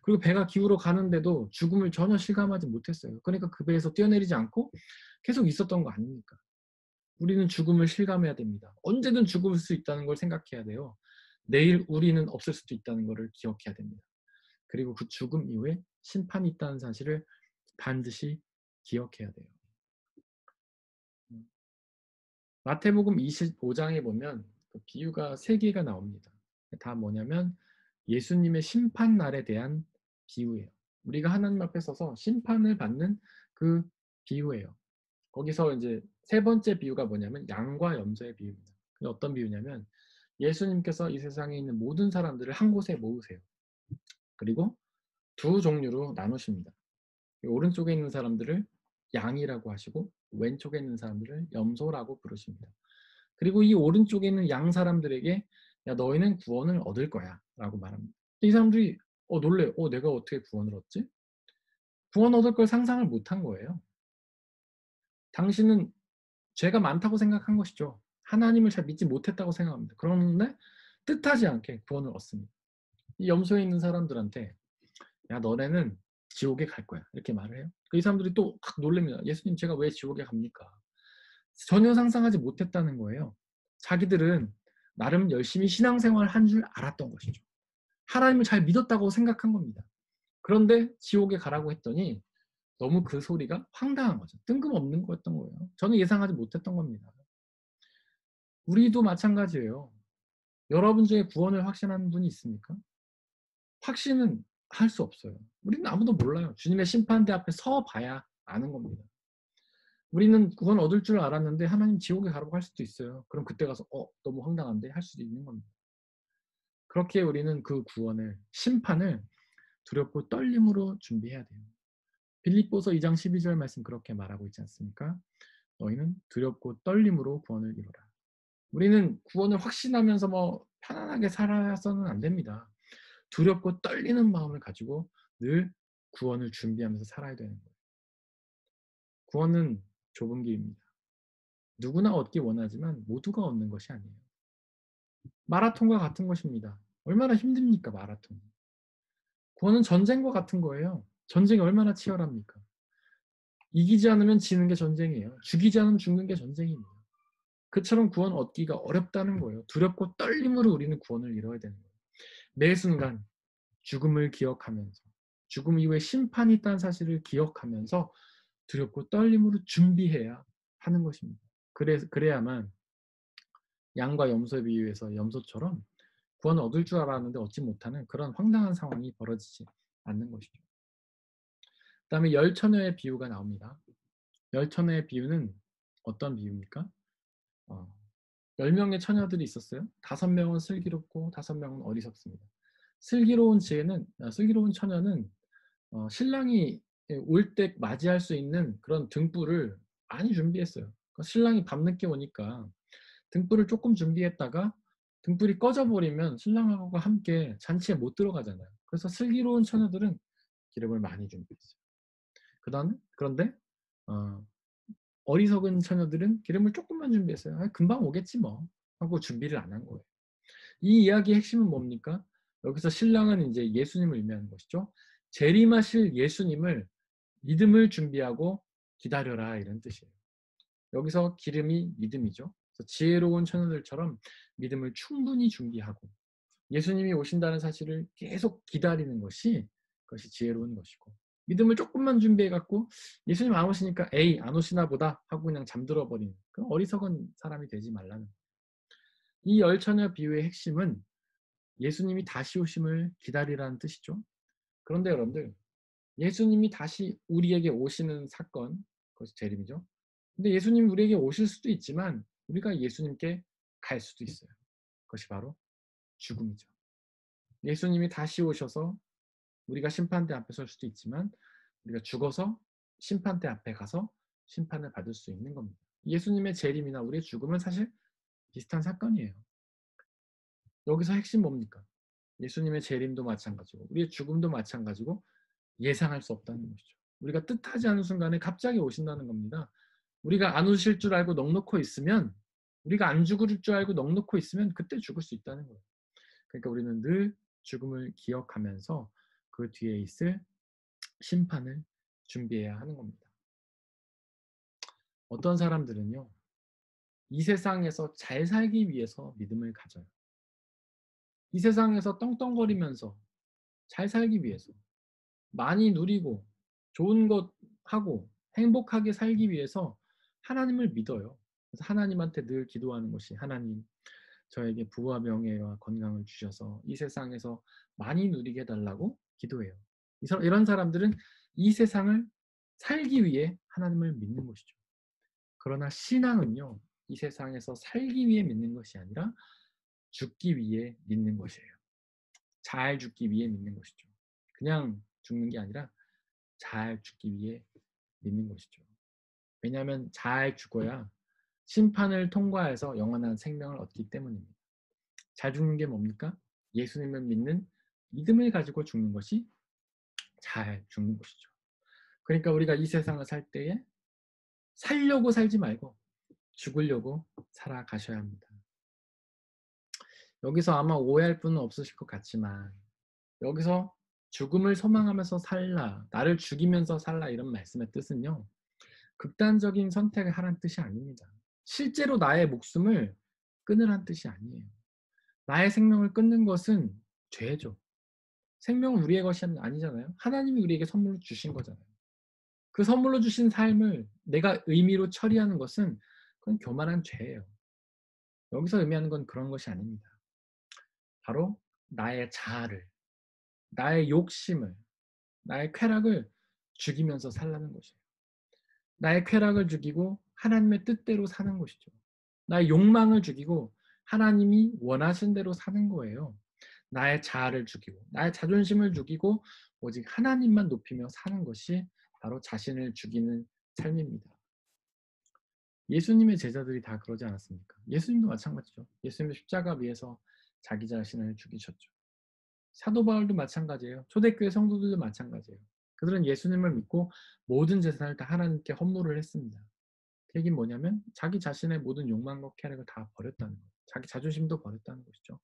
그리고 배가 기울어 가는데도 죽음을 전혀 실감하지 못했어요. 그러니까 그 배에서 뛰어내리지 않고 계속 있었던 거 아닙니까? 우리는 죽음을 실감해야 됩니다. 언제든 죽을 수 있다는 걸 생각해야 돼요. 내일 우리는 없을 수도 있다는 것을 기억해야 됩니다. 그리고 그 죽음 이후에 심판이 있다는 사실을 반드시 기억해야 돼요. 마태복음 25장에 보면 그 비유가 3개가 나옵니다. 다 뭐냐면 예수님의 심판날에 대한 비유예요. 우리가 하나님 앞에 서서 심판을 받는 그 비유예요. 거기서 이제 3번째 비유가 뭐냐면 양과 염소의 비유입니다. 그게 어떤 비유냐면 예수님께서 이 세상에 있는 모든 사람들을 한 곳에 모으세요. 그리고 두 종류로 나누십니다. 오른쪽에 있는 사람들을 양이라고 하시고 왼쪽에 있는 사람들을 염소라고 부르십니다. 그리고 이 오른쪽에 있는 양 사람들에게 야 너희는 구원을 얻을 거야 라고 말합니다. 이 사람들이 놀래. 내가 어떻게 구원을 얻지? 구원 얻을 걸 상상을 못한 거예요. 당신은 죄가 많다고 생각한 것이죠. 하나님을 잘 믿지 못했다고 생각합니다. 그런데 뜻하지 않게 구원을 얻습니다. 이 염소에 있는 사람들한테 야 너네는 지옥에 갈 거야 이렇게 말을 해요. 이 사람들이 또 확 놀랍니다. 예수님 제가 왜 지옥에 갑니까? 전혀 상상하지 못했다는 거예요. 자기들은 나름 열심히 신앙생활을 한 줄 알았던 것이죠. 하나님을 잘 믿었다고 생각한 겁니다. 그런데 지옥에 가라고 했더니 너무 그 소리가 황당한 거죠. 뜬금없는 거였던 거예요. 저는 예상하지 못했던 겁니다. 우리도 마찬가지예요. 여러분 중에 구원을 확신하는 분이 있습니까? 확신은 할 수 없어요. 우리는 아무도 몰라요. 주님의 심판대 앞에 서 봐야 아는 겁니다. 우리는 구원 얻을 줄 알았는데 하나님 지옥에 가라고 할 수도 있어요. 그럼 그때 가서 너무 황당한데 할 수도 있는 겁니다. 그렇게 우리는 그 구원을 심판을 두렵고 떨림으로 준비해야 돼요. 빌립보서 2장 12절 말씀 그렇게 말하고 있지 않습니까? 너희는 두렵고 떨림으로 구원을 이루라. 우리는 구원을 확신하면서 뭐 편안하게 살아서는 안 됩니다. 두렵고 떨리는 마음을 가지고 늘 구원을 준비하면서 살아야 되는 거예요. 구원은 좁은 길입니다. 누구나 얻기 원하지만 모두가 얻는 것이 아니에요. 마라톤과 같은 것입니다. 얼마나 힘듭니까, 마라톤. 구원은 전쟁과 같은 거예요. 전쟁이 얼마나 치열합니까? 이기지 않으면 지는 게 전쟁이에요. 죽이지 않으면 죽는 게 전쟁입니다. 그처럼 구원 얻기가 어렵다는 거예요. 두렵고 떨림으로 우리는 구원을 이뤄야 되는 거예요. 매 순간 죽음을 기억하면서 죽음 이후에 심판이 있다는 사실을 기억하면서 두렵고 떨림으로 준비해야 하는 것입니다. 그래야만 양과 염소의 비유에서 염소처럼 구원을 얻을 줄 알았는데 얻지 못하는 그런 황당한 상황이 벌어지지 않는 것이죠. 그 다음에 열 처녀의 비유가 나옵니다. 열 처녀의 비유는 어떤 비유입니까? 10명의 처녀들이 있었어요. 5명은 슬기롭고 5명은 어리석습니다. 슬기로운 처녀는 신랑이 올 때 맞이할 수 있는 그런 등불을 많이 준비했어요. 그러니까 신랑이 밤늦게 오니까 등불을 조금 준비했다가 등불이 꺼져버리면 신랑하고 함께 잔치에 못 들어가잖아요. 그래서 슬기로운 처녀들은 기름을 많이 준비했어요. 그런데 어리석은 처녀들은 기름을 조금만 준비했어요. 금방 오겠지 뭐. 하고 준비를 안 한 거예요. 이 이야기의 핵심은 뭡니까? 여기서 신랑은 이제 예수님을 의미하는 것이죠. 재림하실 예수님을 믿음을 준비하고 기다려라 이런 뜻이에요. 여기서 기름이 믿음이죠. 그래서 지혜로운 처녀들처럼 믿음을 충분히 준비하고 예수님이 오신다는 사실을 계속 기다리는 것이 그것이 지혜로운 것이고 믿음을 조금만 준비해 갖고 예수님 안 오시니까 에이 안 오시나 보다 하고 그냥 잠들어 버리는 그런 어리석은 사람이 되지 말라는 거예요. 이 열처녀 비유의 핵심은 예수님이 다시 오심을 기다리라는 뜻이죠. 그런데 여러분들 예수님이 다시 우리에게 오시는 사건 그것이 재림이죠. 근데 예수님이 우리에게 오실 수도 있지만 우리가 예수님께 갈 수도 있어요. 그것이 바로 죽음이죠. 예수님이 다시 오셔서 우리가 심판대 앞에 설 수도 있지만 우리가 죽어서 심판대 앞에 가서 심판을 받을 수 있는 겁니다. 예수님의 재림이나 우리의 죽음은 사실 비슷한 사건이에요. 여기서 핵심 뭡니까? 예수님의 재림도 마찬가지고 우리의 죽음도 마찬가지고 예상할 수 없다는 것이죠. 우리가 뜻하지 않은 순간에 갑자기 오신다는 겁니다. 우리가 안 오실 줄 알고 넋놓고 있으면 우리가 안 죽을 줄 알고 넋놓고 있으면 그때 죽을 수 있다는 거예요. 그러니까 우리는 늘 죽음을 기억하면서 그 뒤에 있을 심판을 준비해야 하는 겁니다. 어떤 사람들은요. 이 세상에서 잘 살기 위해서 믿음을 가져요. 이 세상에서 떵떵거리면서 잘 살기 위해서 많이 누리고 좋은 것 하고 행복하게 살기 위해서 하나님을 믿어요. 그래서 하나님한테 늘 기도하는 것이 하나님 저에게 부와 명예와 건강을 주셔서 이 세상에서 많이 누리게 해달라고 기도해요. 이런 사람들은 이 세상을 살기 위해 하나님을 믿는 것이죠. 그러나 신앙은요. 이 세상에서 살기 위해 믿는 것이 아니라 죽기 위해 믿는 것이에요. 잘 죽기 위해 믿는 것이죠. 그냥 죽는 게 아니라 잘 죽기 위해 믿는 것이죠. 왜냐하면 잘 죽어야 심판을 통과해서 영원한 생명을 얻기 때문입니다. 잘 죽는 게 뭡니까? 예수님을 믿는 믿음을 가지고 죽는 것이 잘 죽는 것이죠. 그러니까 우리가 이 세상을 살 때에 살려고 살지 말고 죽으려고 살아가셔야 합니다. 여기서 아마 오해할 분은 없으실 것 같지만 여기서 죽음을 소망하면서 살라, 나를 죽이면서 살라 이런 말씀의 뜻은요. 극단적인 선택을 하라는 뜻이 아닙니다. 실제로 나의 목숨을 끊으라는 뜻이 아니에요. 나의 생명을 끊는 것은 죄죠. 생명은 우리의 것이 아니잖아요. 하나님이 우리에게 선물로 주신 거잖아요. 그 선물로 주신 삶을 내가 의미로 처리하는 것은 그건 교만한 죄예요. 여기서 의미하는 건 그런 것이 아닙니다. 바로 나의 자아를, 나의 욕심을, 나의 쾌락을 죽이면서 살라는 것이에요. 나의 쾌락을 죽이고 하나님의 뜻대로 사는 것이죠. 나의 욕망을 죽이고 하나님이 원하신 대로 사는 거예요. 나의 자아를 죽이고 나의 자존심을 죽이고 오직 하나님만 높이며 사는 것이 바로 자신을 죽이는 삶입니다. 예수님의 제자들이 다 그러지 않았습니까? 예수님도 마찬가지죠. 예수님은 십자가 위에서 자기 자신을 죽이셨죠. 사도 바울도 마찬가지예요. 초대교회 성도들도 마찬가지예요. 그들은 예수님을 믿고 모든 재산을 다 하나님께 헌물을 했습니다. 그 얘기는 뭐냐면 자기 자신의 모든 욕망과 쾌락을 다 버렸다는 거예요. 자기 자존심도 버렸다는 것이죠.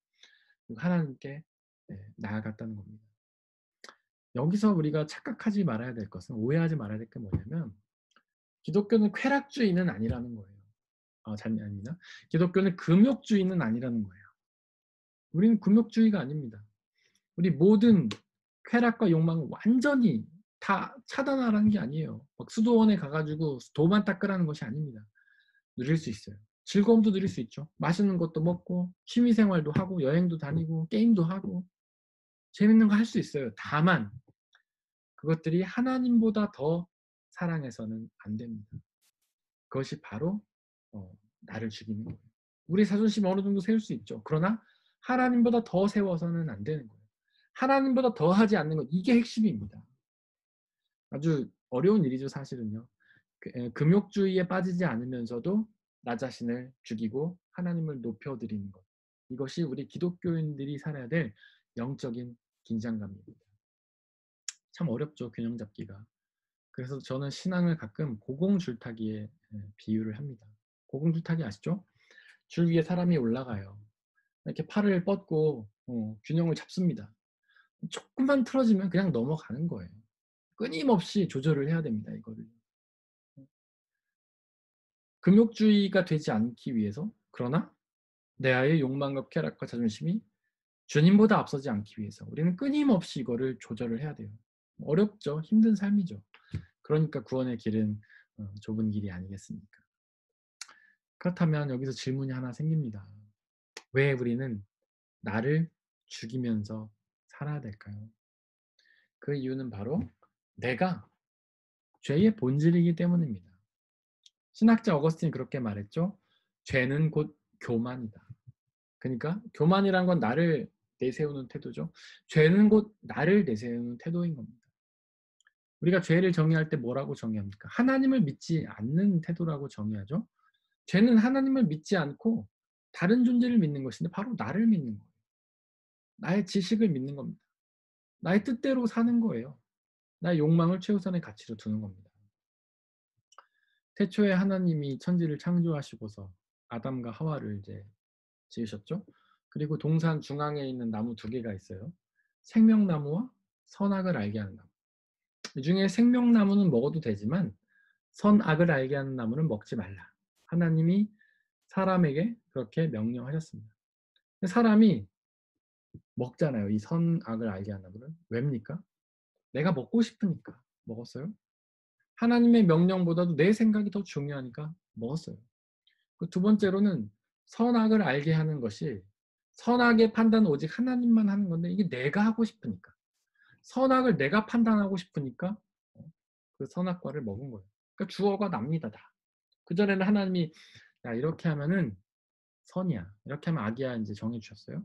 그리고 하나님께 나아갔다는 겁니다. 여기서 우리가 착각하지 말아야 될 것은 오해하지 말아야 될 게 뭐냐면 기독교는 쾌락주의는 아니라는 거예요. 아닙니다. 기독교는 금욕주의는 아니라는 거예요. 우리는 금욕주의가 아닙니다. 우리 모든 쾌락과 욕망을 완전히 다 차단하라는 게 아니에요. 막 수도원에 가가지고 도만 닦으라는 것이 아닙니다. 누릴 수 있어요. 즐거움도 누릴 수 있죠. 맛있는 것도 먹고 취미생활도 하고 여행도 다니고 게임도 하고 재밌는 거 할 수 있어요. 다만 그것들이 하나님보다 더 사랑해서는 안 됩니다. 그것이 바로 나를 죽이는 거예요. 우리 자존심 어느 정도 세울 수 있죠. 그러나 하나님보다 더 세워서는 안 되는 거예요. 하나님보다 더 하지 않는 것 이게 핵심입니다. 아주 어려운 일이죠 사실은요. 금욕주의에 빠지지 않으면서도 나 자신을 죽이고 하나님을 높여드리는 것. 이것이 우리 기독교인들이 살아야 될 영적인 긴장감입니다. 참 어렵죠 균형 잡기가. 그래서 저는 신앙을 가끔 고공줄타기에 비유를 합니다. 고공줄타기 아시죠? 줄 위에 사람이 올라가요. 이렇게 팔을 뻗고 균형을 잡습니다. 조금만 틀어지면 그냥 넘어가는 거예요. 끊임없이 조절을 해야 됩니다, 이거를. 금욕주의가 되지 않기 위해서, 그러나 내 아이의 욕망과 쾌락과 자존심이 주님보다 앞서지 않기 위해서 우리는 끊임없이 이거를 조절을 해야 돼요. 어렵죠. 힘든 삶이죠. 그러니까 구원의 길은 좁은 길이 아니겠습니까? 그렇다면 여기서 질문이 하나 생깁니다. 왜 우리는 나를 죽이면서 살아야 될까요? 그 이유는 바로 내가 죄의 본질이기 때문입니다. 신학자 어거스틴이 그렇게 말했죠. 죄는 곧 교만이다. 그러니까 교만이란 건 나를 내세우는 태도죠. 죄는 곧 나를 내세우는 태도인 겁니다. 우리가 죄를 정의할 때 뭐라고 정의합니까? 하나님을 믿지 않는 태도라고 정의하죠. 죄는 하나님을 믿지 않고 다른 존재를 믿는 것인데 바로 나를 믿는 거예요. 나의 지식을 믿는 겁니다. 나의 뜻대로 사는 거예요. 나의 욕망을 최우선의 가치로 두는 겁니다. 태초에 하나님이 천지를 창조하시고서 아담과 하와를 이제 지으셨죠. 그리고 동산 중앙에 있는 나무 두 개가 있어요. 생명나무와 선악을 알게 하는 나무. 이 중에 생명나무는 먹어도 되지만 선악을 알게 하는 나무는 먹지 말라. 하나님이 사람에게 그렇게 명령하셨습니다. 사람이 먹잖아요. 이 선악을 알게 하는 나무를. 왜입니까? 내가 먹고 싶으니까 먹었어요. 하나님의 명령보다도 내 생각이 더 중요하니까 먹었어요. 그 두 번째로는 선악을 알게 하는 것이 선악의 판단은 오직 하나님만 하는 건데 이게 내가 하고 싶으니까 선악을 내가 판단하고 싶으니까 그 선악과를 먹은 거예요. 그러니까 주어가 납니다 다. 그전에는 하나님이 야 이렇게 하면은 선이야 이렇게 하면 악이야 이제 정해 주셨어요.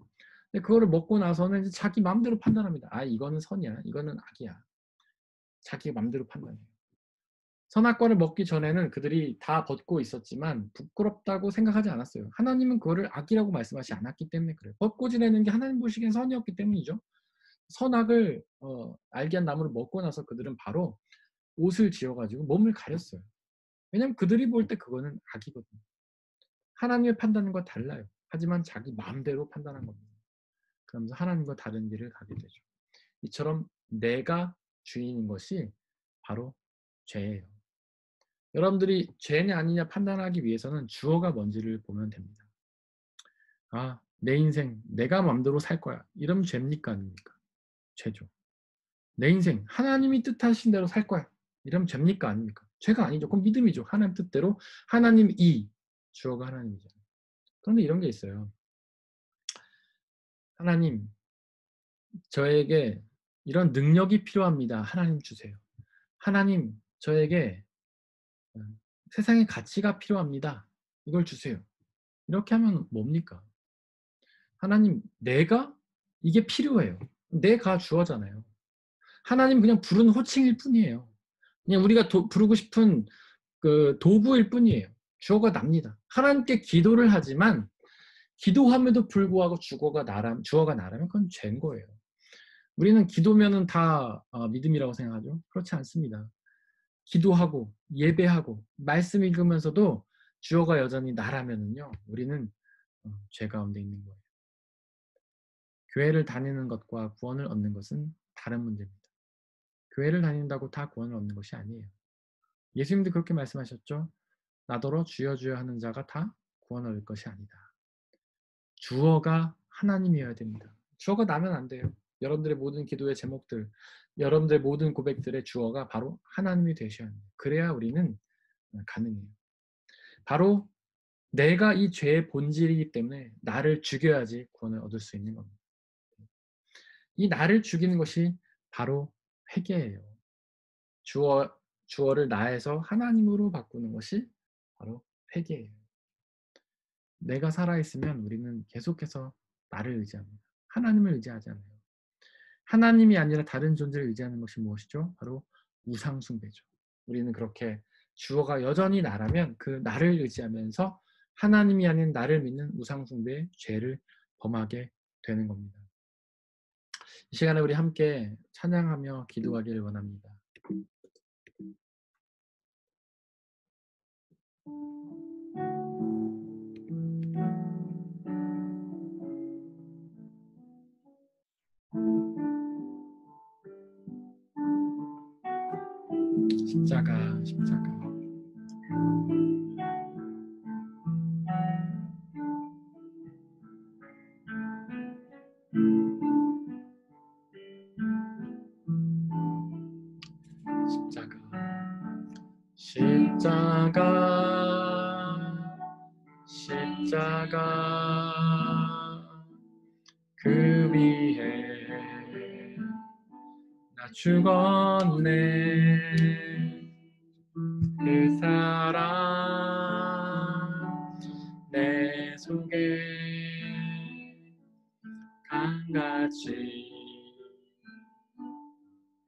근데 그거를 먹고 나서는 이제 자기 마음대로 판단합니다. 아 이거는 선이야 이거는 악이야. 자기 마음대로 판단해요. 선악과를 먹기 전에는 그들이 다 벗고 있었지만 부끄럽다고 생각하지 않았어요. 하나님은 그거를 악이라고 말씀하지 않았기 때문에 그래요. 벗고 지내는 게 하나님 보시기엔 선이었기 때문이죠. 선악을 알게 한 나무를 먹고 나서 그들은 바로 옷을 지어가지고 몸을 가렸어요. 왜냐하면 그들이 볼 때 그거는 악이거든요. 하나님의 판단과 달라요. 하지만 자기 마음대로 판단한 겁니다. 그러면서 하나님과 다른 길을 가게 되죠. 이처럼 내가 주인인 것이 바로 죄예요. 여러분들이 죄냐 아니냐 판단하기 위해서는 주어가 뭔지를 보면 됩니다. 아, 내 인생 내가 마음대로 살 거야. 이러면 죄입니까 아닙니까? 죄죠. 내 인생 하나님이 뜻하신 대로 살 거야. 이러면 죄입니까 아닙니까? 죄가 아니죠. 그건 믿음이죠. 하나님 뜻대로 하나님이 주어가 하나님이잖아요. 그런데 이런 게 있어요. 하나님 저에게 이런 능력이 필요합니다. 하나님 주세요. 하나님 저에게 세상의 가치가 필요합니다. 이걸 주세요. 이렇게 하면 뭡니까? 하나님 내가 이게 필요해요. 내가 주어잖아요. 하나님 그냥 부르는 호칭일 뿐이에요. 그냥 우리가 부르고 싶은 그 도구일 뿐이에요. 주어가 납니다. 하나님께 기도를 하지만 기도함에도 불구하고 주어가 나라면 그건 죄인 거예요. 우리는 기도면은 다 믿음이라고 생각하죠. 그렇지 않습니다. 기도하고 예배하고 말씀 읽으면서도 주어가 여전히 나라면은요. 우리는 죄 가운데 있는 거예요. 교회를 다니는 것과 구원을 얻는 것은 다른 문제입니다. 교회를 다닌다고 다 구원을 얻는 것이 아니에요. 예수님도 그렇게 말씀하셨죠. 나더러 주여 주여 하는 자가 다 구원을 얻을 것이 아니다. 주어가 하나님이어야 됩니다. 주어가 나면 안 돼요. 여러분들의 모든 기도의 제목들, 여러분들의 모든 고백들의 주어가 바로 하나님이 되셔야 합니다. 그래야 우리는 가능해요. 바로 내가 이 죄의 본질이기 때문에 나를 죽여야지 구원을 얻을 수 있는 겁니다. 이 나를 죽이는 것이 바로 회개예요. 주어를 나에서 하나님으로 바꾸는 것이 바로 회개예요. 내가 살아있으면 우리는 계속해서 나를 의지합니다. 하나님을 의지하지 않아요. 하나님이 아니라 다른 존재를 의지하는 것이 무엇이죠? 바로 우상숭배죠. 우리는 그렇게 주어가 여전히 나라면 그 나를 의지하면서 하나님이 아닌 나를 믿는 우상숭배의 죄를 범하게 되는 겁니다. 이 시간에 우리 함께 찬양하며 기도하기를 원합니다. 십자가, 십자가. 십자가, 십자가, 그 위에 나 죽었네. 그 사랑 내 속에 강같이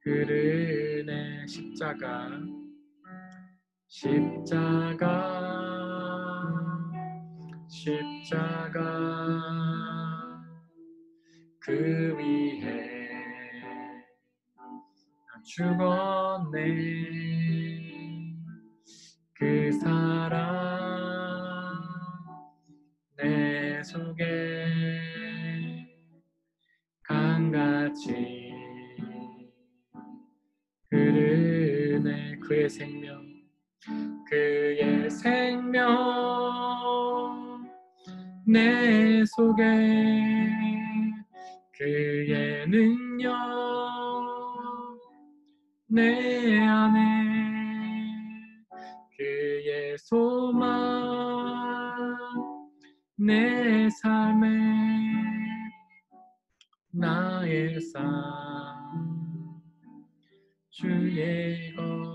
흐르네. 십자가, 십자가, 십자가, 그 위에 나 죽었네. 그 사랑 내 속에 강같이 흐르네. 그의 생명, 그의 생명 내 속에, 그의 능력 내 안에, 그의 소망 내 삶에, 나의 삶 주의 것.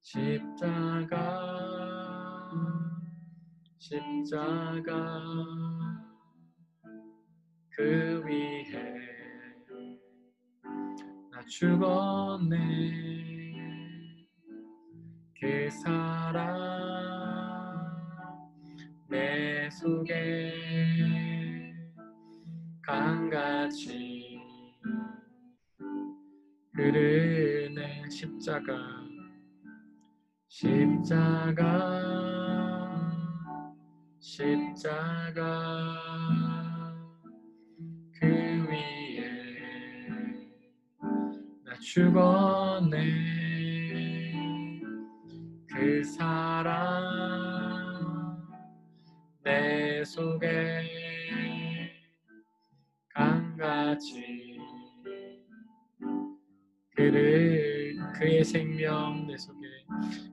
십자가, 십자가, 그 위에 나 죽었네. 그 사랑 내 속에 강같이 흐르네. 십자가, 십자가, 십자가, 그 위에 나 죽었네. 그 사랑 내 속에 강같이 그의 생명 내 속에,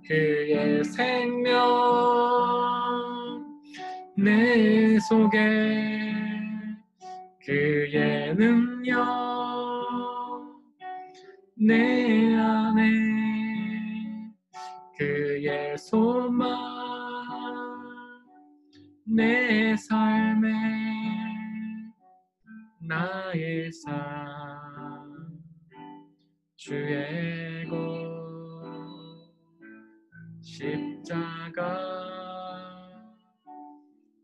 그의 생명 내 속에, 그의 능력 내 안에, 그의 소망 내 삶에, 나의 삶 주의 것. 십자가,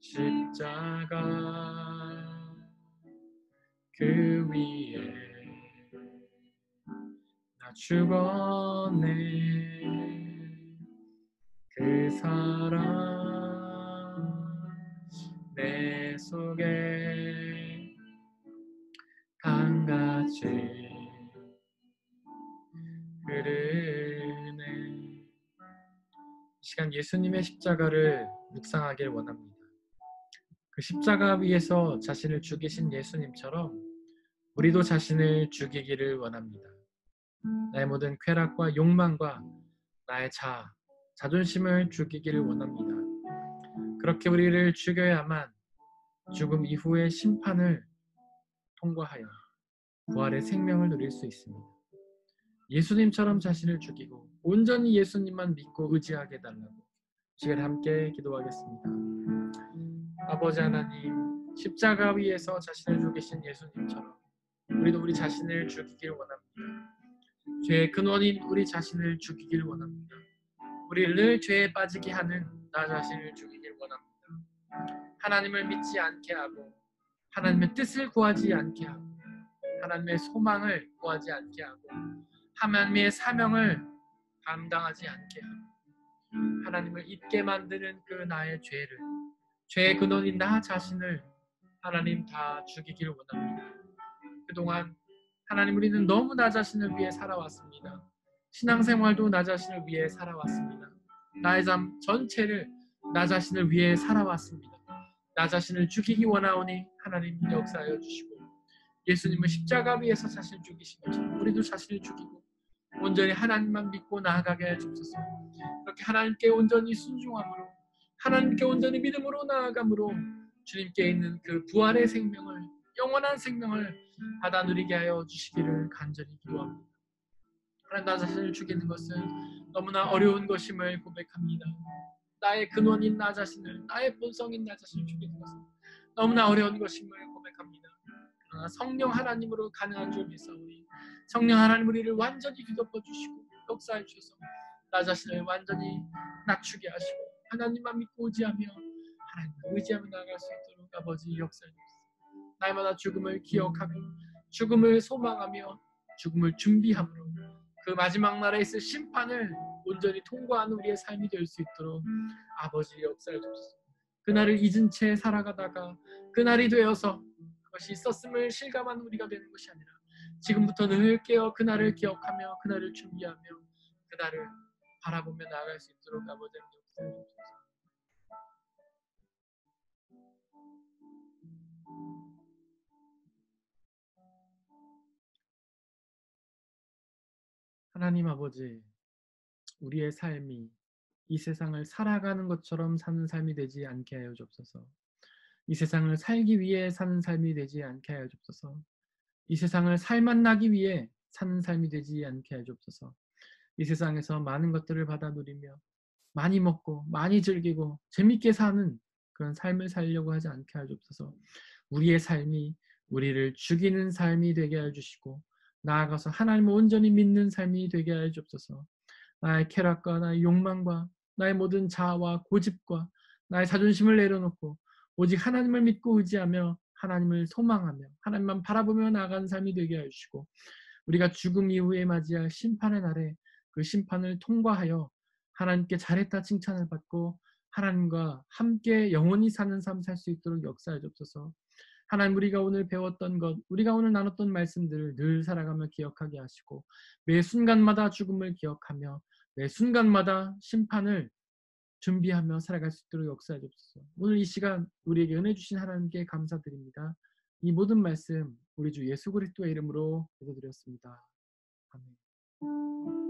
십자가, 그 위에 나 죽었네. 그 사랑 내 속에 강같이 흐르네. 이 시간 예수님의 십자가를 묵상하길 원합니다. 그 십자가 위에서 자신을 죽이신 예수님처럼 우리도 자신을 죽이기를 원합니다. 나의 모든 쾌락과 욕망과 나의 자존심을 죽이기를 원합니다. 그렇게 우리를 죽여야만 죽음 이후의 심판을 통과하여 부활의 생명을 누릴 수 있습니다. 예수님처럼 자신을 죽이고 온전히 예수님만 믿고 의지하게 해달라고 시간 함께 기도하겠습니다. 아버지 하나님, 십자가 위에서 자신을 죽이신 예수님처럼 우리도 우리 자신을 죽이길 원합니다. 죄의 근원인 우리 자신을 죽이길 원합니다. 우리를 늘 죄에 빠지게 하는 나 자신을 죽이길 원합니다. 하나님을 믿지 않게 하고 하나님의 뜻을 구하지 않게 하고 하나님의 소망을 구하지 않게 하고 하나님의 사명을 감당하지 않게 하고 하나님을 잊게 만드는 그 나의 죄를, 죄의 근원인 나 자신을 하나님 다 죽이길 원합니다. 그동안 하나님, 우리는 너무 나 자신을 위해 살아왔습니다. 신앙생활도 나 자신을 위해 살아왔습니다. 나의 삶 전체를 나 자신을 위해 살아왔습니다. 나 자신을 죽이기 원하오니 하나님 역사하여 주시고, 예수님은 십자가 위에서 자신을 죽이신 것처럼 우리도 자신을 죽이고 온전히 하나님만 믿고 나아가게 해 주옵소서. 그렇게 하나님께 온전히 순종함으로, 하나님께 온전히 믿음으로 나아감으로 주님께 있는 그 부활의 생명을, 영원한 생명을 받아 누리게 하여 주시기를 간절히 기도합니다. 하나님, 나 자신을 죽이는 것은 너무나 어려운 것임을 고백합니다. 나의 근원인 나 자신을, 나의 본성인 나 자신을 죽이는 것은 너무나 어려운 것임을 고백합니다. 그러나 성령 하나님으로 가능한 줄 믿사오니 성령 하나님 우리를 완전히 뒤덮어 주시고 역사해 주셔서 나 자신을 완전히 낮추게 하시고 하나님만 믿고 의지하며 하나님을 의지하며 나아갈 수 있도록 아버지 역사해 주옵소서. 날마다 죽음을 기억하며 죽음을 소망하며 죽음을 준비함으로 그 마지막 날에 있을 심판을 온전히 통과하는 우리의 삶이 될 수 있도록 아버지 역사해 주옵소서. 그날을 잊은 채 살아가다가 그날이 되어서 그것이 있었음을 실감하는 우리가 되는 것이 아니라 지금부터 늘 깨어 그날을 기억하며 그날을 준비하며 그날을 바라보며 나아갈 수 있도록 아버지 역사해 주옵소서. 하나님 아버지, 우리의 삶이 이 세상을 살아가는 것처럼 사는 삶이 되지 않게 하여 주옵소서. 이 세상을 살기 위해 사는 삶이 되지 않게 하여 주옵소서. 이 세상을 살만 나기 위해 사는 삶이 되지 않게 하여 주옵소서. 이 세상에서 많은 것들을 받아 누리며 많이 먹고 많이 즐기고 재밌게 사는 그런 삶을 살려고 하지 않게 하여 주옵소서. 우리의 삶이 우리를 죽이는 삶이 되게 하여 주시고 나아가서 하나님을 온전히 믿는 삶이 되게 하여 주옵소서. 나의 쾌락과 나의 욕망과 나의 모든 자아와 고집과 나의 자존심을 내려놓고 오직 하나님을 믿고 의지하며 하나님을 소망하며 하나님만 바라보며 나아가는 삶이 되게 하여 주시고, 우리가 죽음 이후에 맞이할 심판의 날에 그 심판을 통과하여 하나님께 잘했다 칭찬을 받고 하나님과 함께 영원히 사는 삶 살 수 있도록 역사해 주옵소서. 하나님, 우리가 오늘 배웠던 것, 우리가 오늘 나눴던 말씀들을 늘 살아가며 기억하게 하시고 매 순간마다 죽음을 기억하며 매 순간마다 심판을 준비하며 살아갈 수 있도록 역사해 주옵소서. 오늘 이 시간 우리에게 은혜 주신 하나님께 감사드립니다. 이 모든 말씀 우리 주 예수 그리스도의 이름으로 기도드렸습니다. 아멘.